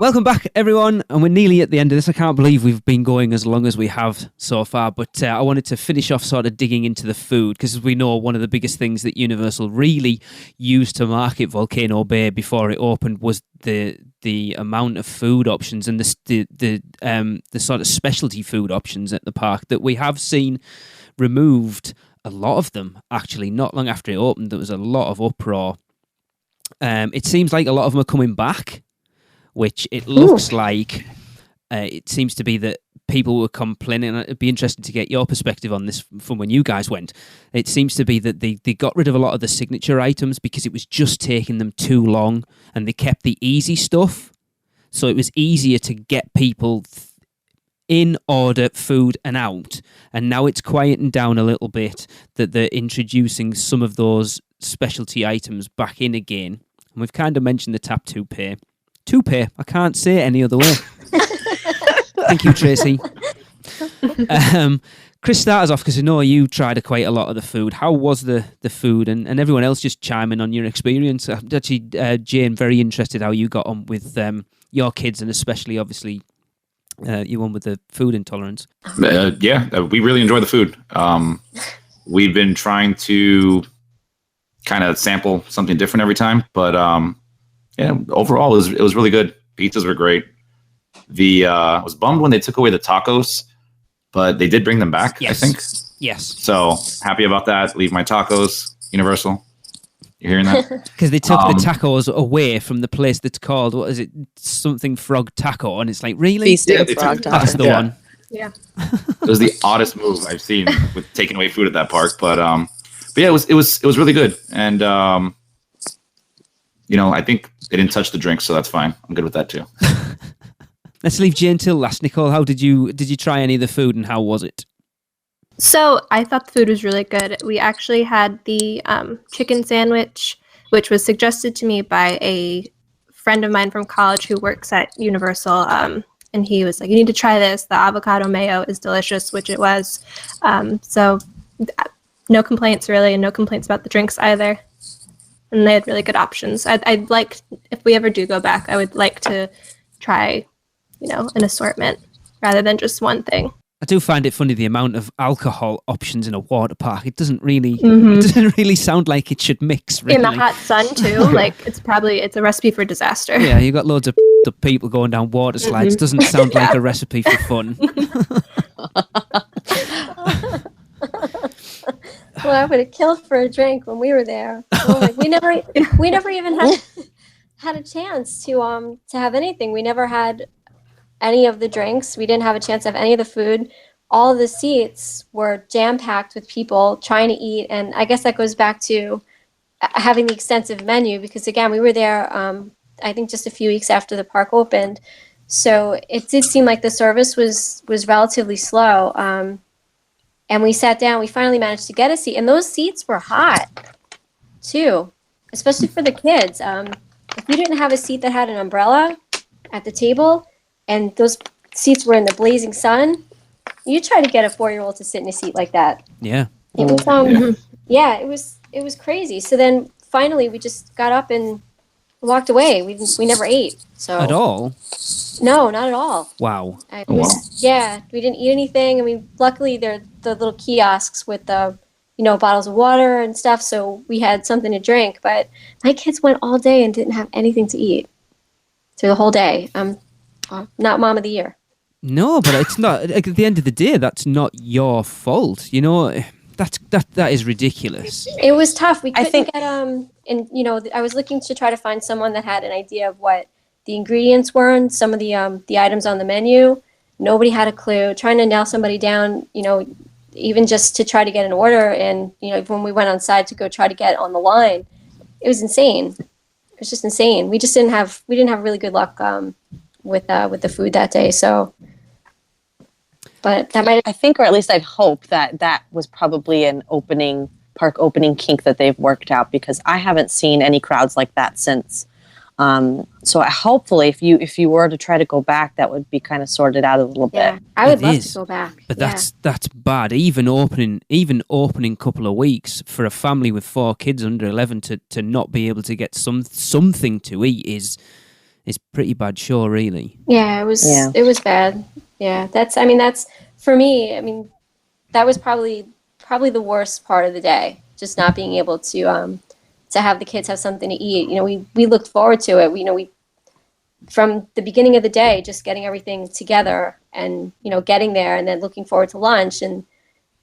Welcome back, everyone, and we're nearly at the end of this. I can't believe we've been going as long as we have so far, but I wanted to finish off sort of digging into the food, because as we know, one of the biggest things that Universal really used to market Volcano Bay before it opened was the amount of food options and the sort of specialty food options at the park that we have seen removed. A lot of them, actually, not long after it opened, there was a lot of uproar. It seems like a lot of them are coming back, which it looks like it seems to be that people were complaining. And it'd be interesting to get your perspective on this from when you guys went. It seems to be that they got rid of a lot of the signature items because it was just taking them too long, and they kept the easy stuff. So it was easier to get people in, order food and out. And now it's quieting down a little bit that they're introducing some of those specialty items back in again. And we've kind of mentioned the tap to pay. Toupee. I can't say it any other way. Thank you, Tracy. Chris, start us off, because I know you tried quite a lot of the food. How was the food? And everyone else just chime in on your experience. I'm actually, Jane, very interested how you got on with your kids, and especially, obviously, you one with the food intolerance. We really enjoy the food. We've been trying to kind of sample something different every time, but overall it was really good. Pizzas were great. I was bummed when they took away the tacos, but they did bring them back. Yes. I think. Yes. So happy about that. Leave my tacos, Universal. You hearing that? Because they took the tacos away from the place that's called, what is it? Something Frog Taco, and it's like, really? Feasting Frog Taco. That's the one. Yeah. It was the oddest move I've seen with taking away food at that park, but yeah, it was really good, and I think they didn't touch the drink, so that's fine. I'm good with that too. Let's leave Jane till last. Nicole, how did you try any of the food, and how was it? So I thought the food was really good. We actually had the chicken sandwich, which was suggested to me by a friend of mine from college who works at Universal. And he was like, you need to try this. The avocado mayo is delicious, which it was. So no complaints, really, and no complaints about the drinks either. And they had really good options. I'd like, if we ever do go back, I would like to try, an assortment rather than just one thing. I do find it funny, the amount of alcohol options in a water park. It doesn't really, it doesn't really sound like it should mix. Really. In the hot sun too. Like it's a recipe for disaster. Yeah, you got loads of people going down water slides. Doesn't sound like a recipe for fun. Well, I would have killed for a drink when we were there. Oh my, we never even had a chance to have anything. We never had any of the drinks. We didn't have a chance to have any of the food. All of the seats were jam-packed with people trying to eat, and I guess that goes back to having the extensive menu, because again, we were there I think just a few weeks after the park opened, so it did seem like the service was relatively slow. And we sat down. We finally managed to get a seat, and those seats were hot too, especially for the kids. If you didn't have a seat that had an umbrella at the table, and those seats were in the blazing sun, you try to get a 4-year-old to sit in a seat like that. Yeah. It was yeah, it was crazy. So then finally we just got up and walked away. We never ate. So At all? No, not at all. Wow. Yeah, we didn't eat anything. I mean, luckily they're the little kiosks with the bottles of water and stuff, so we had something to drink. But my kids went all day and didn't have anything to eat through the whole day. Not mom of the year. No, but it's not. At the end of the day, that's not your fault. That is ridiculous. It was tough. We couldn't get I was looking to try to find someone that had an idea of what the ingredients were and some of the items on the menu. Nobody had a clue. Trying to nail somebody down, even just to try to get an order, and when we went on side to go try to get on the line, it was insane. It was just insane. We didn't have really good luck with the food that day. So, but that might, I think, or at least I'd hope that was probably an park opening kink that they've worked out, because I haven't seen any crowds like that since. So hopefully if you were to try to go back, that would be kind of sorted out a little bit. I would love to go back. But that's bad. Even opening couple of weeks for a family with 4 kids under 11 to not be able to get something to eat is pretty bad show, really. Yeah, it was bad. Yeah, that's for me. I mean, that was probably the worst part of the day, just not being able to have the kids have something to eat. We looked forward to it. We from the beginning of the day, just getting everything together and getting there, and then looking forward to lunch, and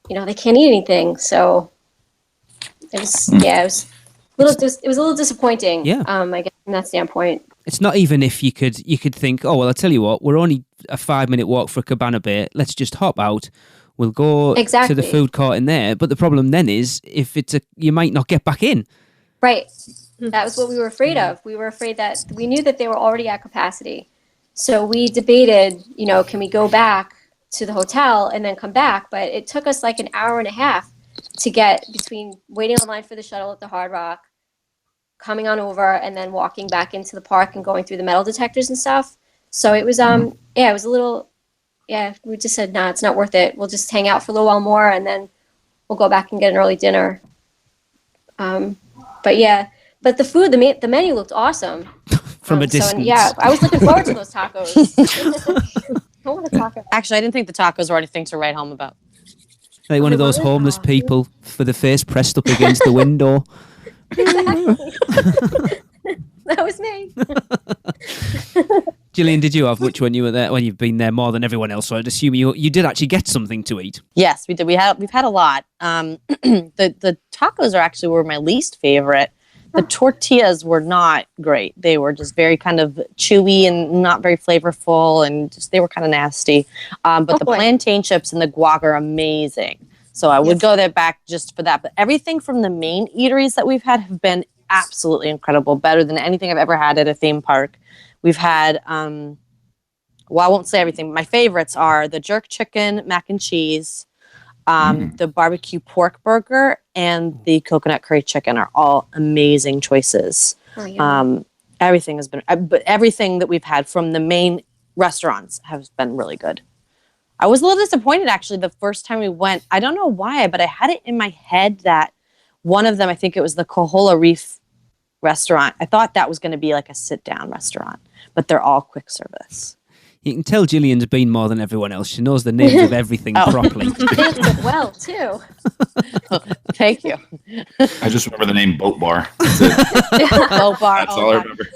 they can't eat anything. So it was a little disappointing. Yeah. I guess from that standpoint. It's not even if you could think, oh well, I'll tell you what, we're only a 5-minute walk for Cabana Bay. Let's just hop out. We'll go to the food court in there. But the problem then is if you might not get back in. Right. That was what we were afraid of. We were afraid that we knew that they were already at capacity. So we debated, can we go back to the hotel and then come back? But it took us like an hour and a half to get between waiting online for the shuttle at the Hard Rock, coming on over, and then walking back into the park and going through the metal detectors and stuff. So it was, it was a little, we just said, nah, it's not worth it. We'll just hang out for a little while more, and then we'll go back and get an early dinner. But the food, the menu looked awesome. From a distance. So, I was looking forward to those tacos. I want a taco. Actually, I didn't think the tacos were anything to write home about. Like one of those homeless people for the face pressed up against the window. Exactly. That was me. Jillian, did you have which when you were there? When you've been there more than everyone else, so I'd assume you did actually get something to eat. Yes, we did. We've had a lot. The tacos were my least favorite. The tortillas were not great. They were just very kind of chewy and not very flavorful, and they were kind of nasty. But the plantain chips and the guac are amazing. So I would go there back just for that. But everything from the main eateries that we've had have been absolutely incredible, better than anything I've ever had at a theme park. We've had, I won't say everything. My favorites are the jerk chicken, mac and cheese, the barbecue pork burger, and the coconut curry chicken are all amazing choices. Oh, yeah. Everything has been, but everything that we've had from the main restaurants has been really good. I was a little disappointed, actually, the first time we went. I don't know why, but I had it in my head that one of them, I think it was the Kohola Reef restaurant. I thought that was going to be like a sit-down restaurant, but they're all quick service. You can tell Jillian's been more than everyone else. She knows the names of everything properly. Well, too. Thank you. I just remember the name Boat Bar. Boat bar. That's oh all I God. remember.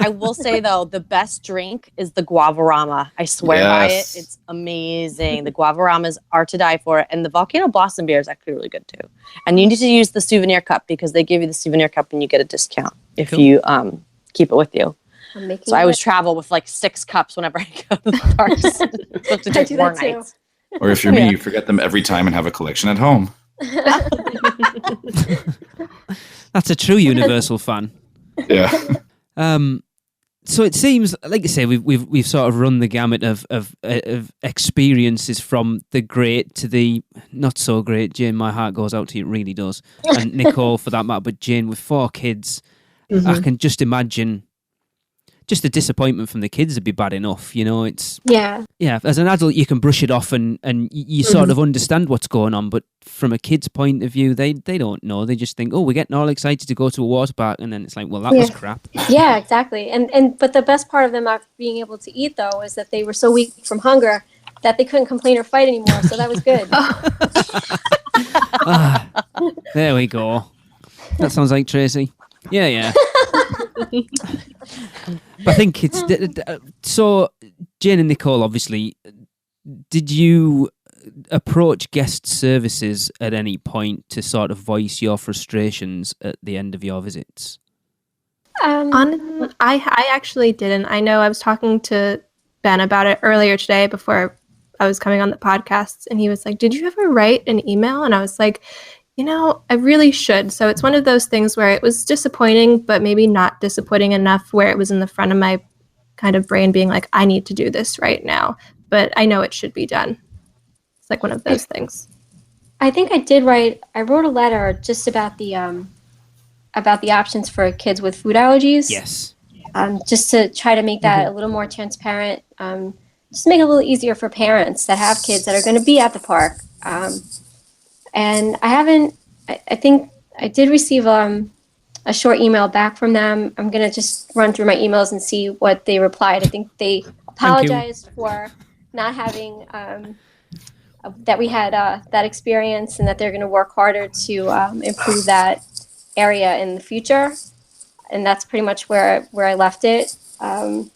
I will say though, the best drink is the Guavarama. I swear by it. Yes. It's amazing. The Guavaramas are to die for, and the Volcano Blossom beer is actually really good too. And you need to use the souvenir cup because they give you the souvenir cup and you get a discount if you keep it with you. So I always travel with like 6 cups whenever I go to the parks. I'm supposed to drink do 4 that too. nights. Or if you're me, you forget them every time and have a collection at home. That's a true Universal fan. Yeah. So it seems, like I say, we've sort of run the gamut of experiences from the great to the not so great. Jane, my heart goes out to you, it really does. And Nicole, for that matter. But Jane, with 4 kids, I can just imagine. Just the disappointment from the kids would be bad enough, it's... Yeah. Yeah, as an adult, you can brush it off and you sort of understand what's going on, but from a kid's point of view, they don't know. They just think, oh, we're getting all excited to go to a water park, and then it's like, well, that was crap. Yeah, exactly. But the best part of them not being able to eat, though, is that they were so weak from hunger that they couldn't complain or fight anymore, so that was good. There we go. That sounds like Tracy. Yeah. But I think it's so. Jane and Nicole, obviously, did you approach guest services at any point to sort of voice your frustrations at the end of your visits? I actually didn't. I know I was talking to Ben about it earlier today before I was coming on the podcast, and he was like, "Did you ever write an email?" And I was like, I really should. So it's one of those things where it was disappointing, but maybe not disappointing enough where it was in the front of my kind of brain being like, I need to do this right now. But I know it should be done. It's like one of those things. I think I wrote a letter just about the options for kids with food allergies. Yes. Just to try to make that a little more transparent. Just to make it a little easier for parents that have kids that are going to be at the park. And I think I did receive a short email back from them. I'm going to just run through my emails and see what they replied. I think they apologized for not having, that we had that experience, and that they're going to work harder to improve that area in the future. And that's pretty much where I left it. But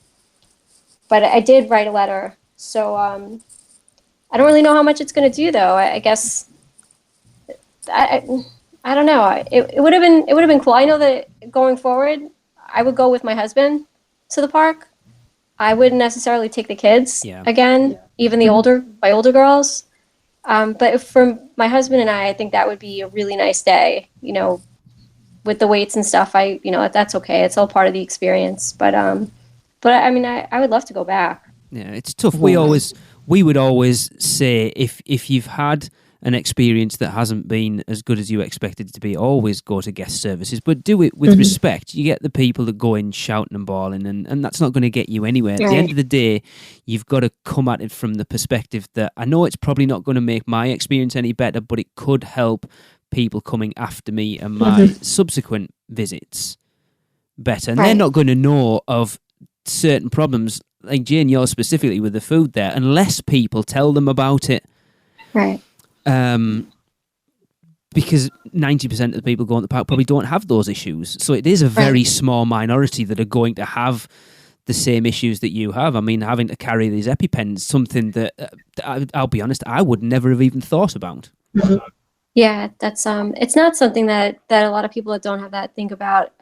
I did write a letter. So I don't really know how much it's going to do, though. I guess... I don't know. It would have been cool. I know that going forward, I would go with my husband to the park. I wouldn't necessarily take the kids again, even my older girls. But for my husband and I think that would be a really nice day. With the weights and stuff. That's okay. It's all part of the experience. But I mean, I would love to go back. Yeah, it's tough. We would always say if you've had an experience that hasn't been as good as you expected it to be, always go to guest services, but do it with respect. You get the people that go in shouting and bawling, and that's not going to get you anywhere. At the end of the day, you've got to come at it from the perspective that I know it's probably not going to make my experience any better, but it could help people coming after me and my subsequent visits better. And they're not going to know of certain problems, like Jane, yours specifically with the food there, unless people tell them about it. Right. Because 90% of the people going to the park probably don't have those issues. So it is a very small minority that are going to have the same issues that you have. I mean, having to carry these EpiPens, something that, I'll be honest, I would never have even thought about. Yeah, that's it's not something that a lot of people that don't have that think about.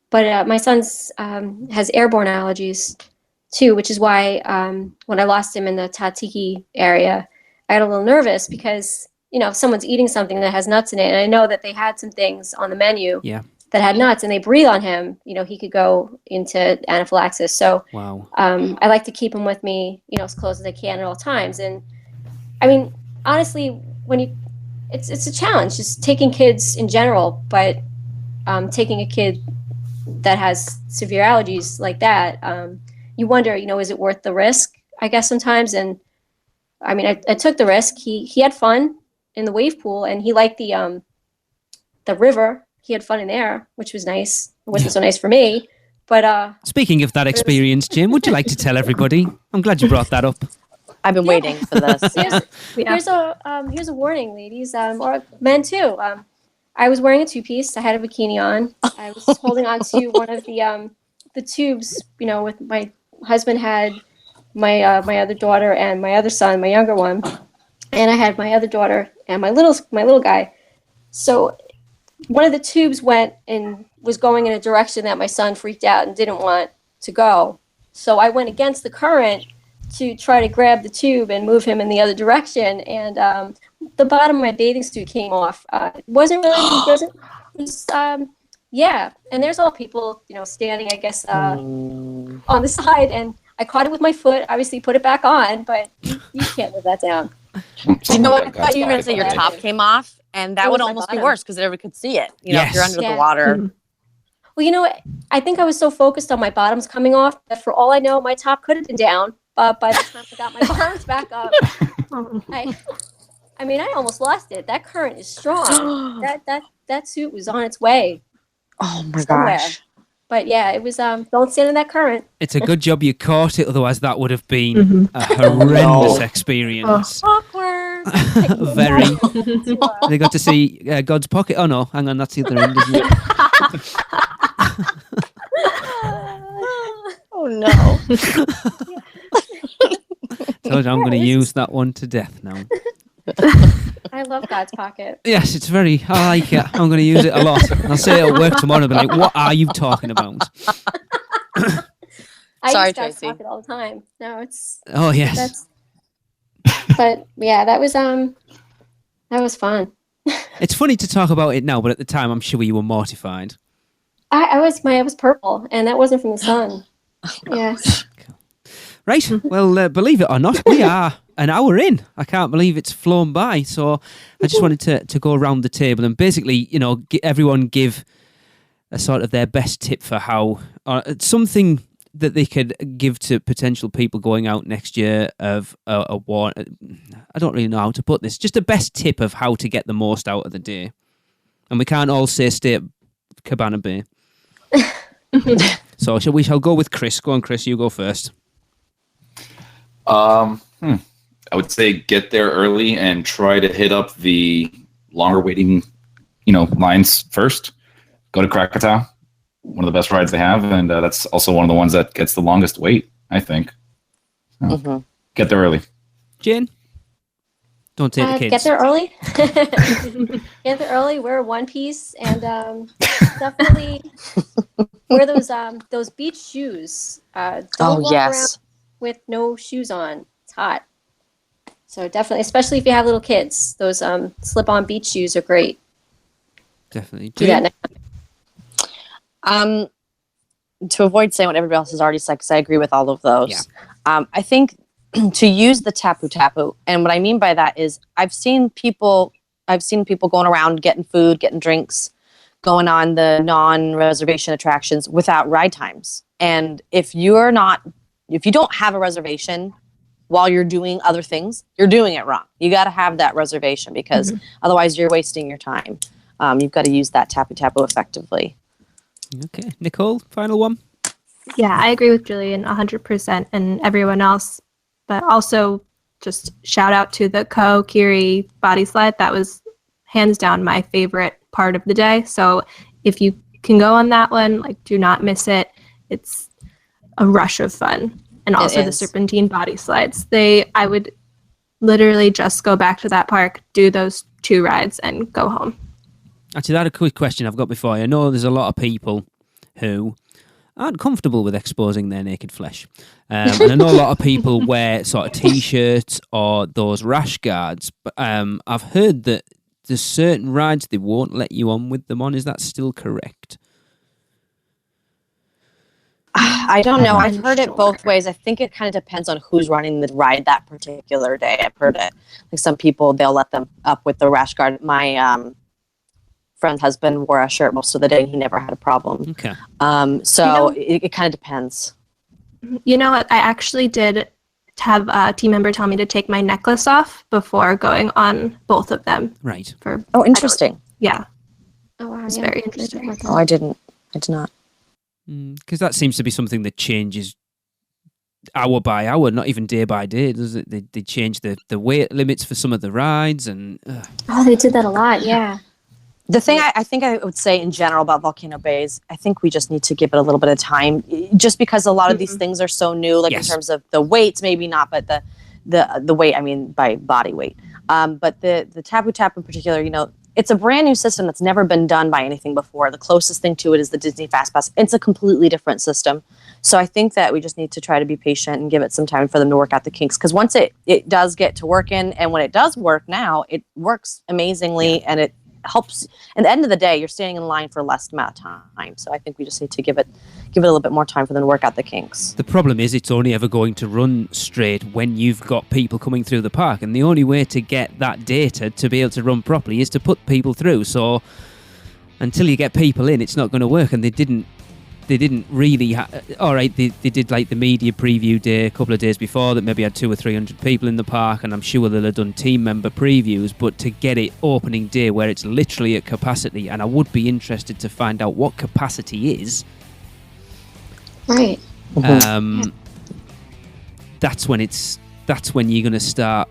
But my son's has airborne allergies too, which is why when I lost him in the Tatiki area, I got a little nervous because, if someone's eating something that has nuts in it, and I know that they had some things on the menu that had nuts, and they breathe on him, he could go into anaphylaxis. So I like to keep him with me, as close as I can at all times. And I mean, honestly, it's a challenge, just taking kids in general, but taking a kid that has severe allergies like that, you wonder, is it worth the risk, I guess, sometimes. And I mean, I took the risk. He had fun in the wave pool, and he liked the river. He had fun in there, which was nice. It wasn't so nice for me, But Speaking of that experience, Jim, would you like to tell everybody? I'm glad you brought that up. I've been waiting for this. here's a warning, ladies, or men too. I was wearing a two-piece. I had a bikini on. I was holding on to one of the tubes. You know, with my husband had my other daughter and my other son, my younger one, and I had my other daughter and my little guy. So one of the tubes was going in a direction that my son freaked out and didn't want to go. So I went against the current to try to grab the tube and move him in the other direction, and the bottom of my bathing suit came off. It wasn't really, and there's all people, standing, I guess, on the side, and I caught it with my foot, obviously put it back on, but you can't live that down. You know what? I thought you were going to say your top came off, and that would almost be worse because everyone could see it, if you're under the water. Mm-hmm. Well, I think I was so focused on my bottoms coming off that for all I know, my top could have been down, but by the time I got my bottoms back up, I almost lost it. That current is strong. that suit was on its way. Oh my gosh. But yeah, it was, don't stand in that current. It's a good job you caught it, otherwise that would have been a horrendous experience. Awkward. Very. They got to see God's pocket. Oh no, hang on, that's the other end, isn't it? Oh no. Told you I'm going to use that one to death now. I love God's pocket. Yes, I like it. I'm going to use it a lot. I'll say it at work tomorrow and be like, what are you talking about? I use God's pocket all the time. No, it's... Oh, yes. But yeah, that was fun. It's funny to talk about it now, but at the time I'm sure you were mortified. I was purple, and that wasn't from the sun. Yes. Right, well, believe it or not, we are an hour in. I can't believe it's flown by. So I just wanted to go around the table and basically, everyone give a sort of their best tip for how, something that they could give to potential people going out next year of a war. I don't really know how to put this. Just a best tip of how to get the most out of the day. And we can't all say stay at Cabana Bay. So we shall go with Chris. Go on, Chris, you go first. I would say get there early and try to hit up the longer waiting, lines first. Go to Krakatoa, one of the best rides they have, and that's also one of the ones that gets the longest wait, I think. So, get there early. Jane? Don't take the kids. Get there early. Get there early, wear a one piece, and definitely wear those beach shoes. Don't walk around with no shoes on. It's hot. So definitely, especially if you have little kids, those slip-on beach shoes are great. Definitely. Do that next time. To avoid saying what everybody else has already said, because I agree with all of those. Yeah. I think to use the tapu tapu, and what I mean by that is I've seen people going around getting food, getting drinks, going on the non-reservation attractions without ride times. And if you don't have a reservation while you're doing other things, you're doing it wrong. You got to have that reservation because otherwise you're wasting your time. You've got to use that tapu tapu effectively. Okay. Nicole, final one? Yeah, I agree with Jillian 100% and everyone else. But also just shout out to the Kiri body slide. That was hands down my favorite part of the day. So if you can go on that one, do not miss it. It's a rush of fun. And also the Serpentine body slides. I would literally just go back to that park, do those 2 rides, and go home. Actually, that's a quick question I've got before you. I know there's a lot of people who aren't comfortable with exposing their naked flesh. And I know a lot of people wear sort of T-shirts or those rash guards. But I've heard that there's certain rides they won't let you on with them on. Is that still correct? I don't know. I've heard it both ways. I think it kind of depends on who's running the ride that particular day. I've heard it. Some people, they'll let them up with the rash guard. My friend's husband wore a shirt most of the day and he never had a problem. Okay. It kind of depends. You know what? I actually did have a team member tell me to take my necklace off before going on both of them. Right. Interesting. Yeah. Oh, wow. It's very interesting. Oh, I did not. Because that seems to be something that changes hour by hour, not even day by day, does it? They change the weight limits for some of the rides, and Oh, they did that a lot. Yeah. The thing I think I would say in general about Volcano Bay is I think we just need to give it a little bit of time, just because a lot of these things are so new, like Yes. in terms of the weights, maybe not, but the weight, I mean, by body weight. But the Tapu Tap in particular, you know, it's a brand new system that's never been done by anything before. The closest thing to it is the Disney Fast Pass. It's a completely different system. So I think that we just need to try to be patient and give it some time for them to work out the kinks. Because once it does get to working, and when it does work now, it works amazingly, and it helps. At the end of the day, you're standing in line for less amount of time. So I think we just need to give it a little bit more time for them to work out the kinks. the problem is it's only ever going to run straight when you've got people coming through the park, and the only way to get that data to be able to run properly is to put people through. So until you get people in, it's not going to work. And they didn't really all right, they did like the media preview day a couple of days before that maybe had 200 or 300 people in the park, and I'm sure they'll have done team member previews, but to get it opening day where it's literally at capacity, and I would be interested to find out what capacity is, Right. that's when you're going to start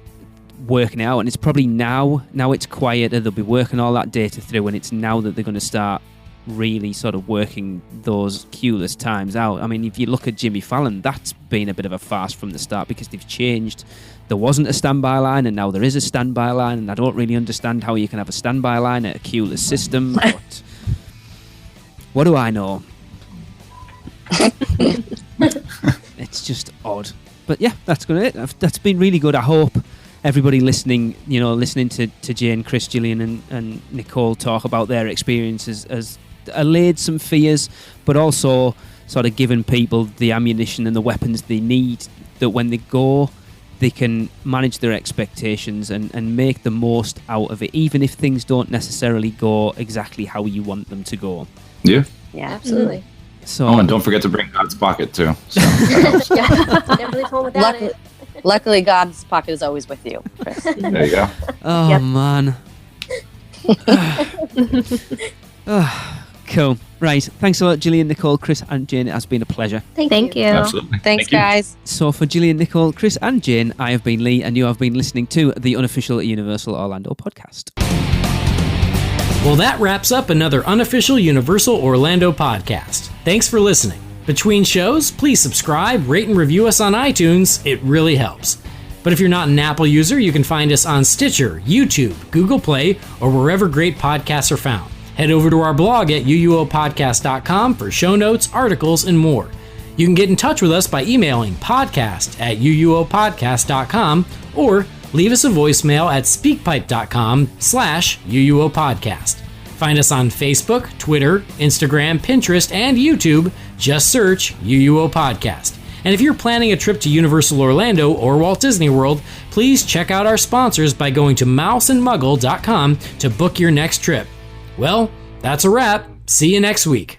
working it out. And it's probably now it's quieter, they'll be working all that data through, and it's now that they're going to start really sort of working those queueless times out. I mean, if you look at Jimmy Fallon, that's been a bit of a farce from the start, because they've changed. There wasn't a standby line, and now there is a standby line, and I don't really understand how you can have a standby line at a queueless system, but what do I know? It's just odd. But yeah, that's it. That's been really good. I hope everybody listening to Jane, Chris, Jillian and Nicole talk about their experiences has allayed some fears, but also sort of given people the ammunition and the weapons they need, that when they go, they can manage their expectations and make the most out of it, even if things don't necessarily go exactly how you want them to go. Yeah. Yeah, Absolutely. So, Oh, and don't forget to bring God's pocket too. So, Yeah. Never leave home without it. Luckily, God's pocket is always with you, Chris. there you go. oh Yep. man. Cool. Right. Thanks a lot, Jillian, Nicole, Chris, and Jane. It has been a pleasure. Thank you. Absolutely. Thanks, Thank you. guys. So for Jillian, Nicole, Chris, and Jane, I have been Lee, and you have been listening to the unofficial Universal Orlando podcast. Well, that wraps up another unofficial Universal Orlando podcast. Thanks for listening. Between shows, please subscribe, rate, and review us on iTunes. It really helps. But if you're not an Apple user, you can find us on Stitcher, YouTube, Google Play, or wherever great podcasts are found. Head over to our blog at uuopodcast.com for show notes, articles, and more. You can get in touch with us by emailing podcast@uuopodcast.com or leave us a voicemail at speakpipe.com/uuopodcast. Find us on Facebook, Twitter, Instagram, Pinterest, and YouTube. Just search UUO Podcast. And if you're planning a trip to Universal Orlando or Walt Disney World, please check out our sponsors by going to mouseandmuggle.com to book your next trip. Well, that's a wrap. See you next week.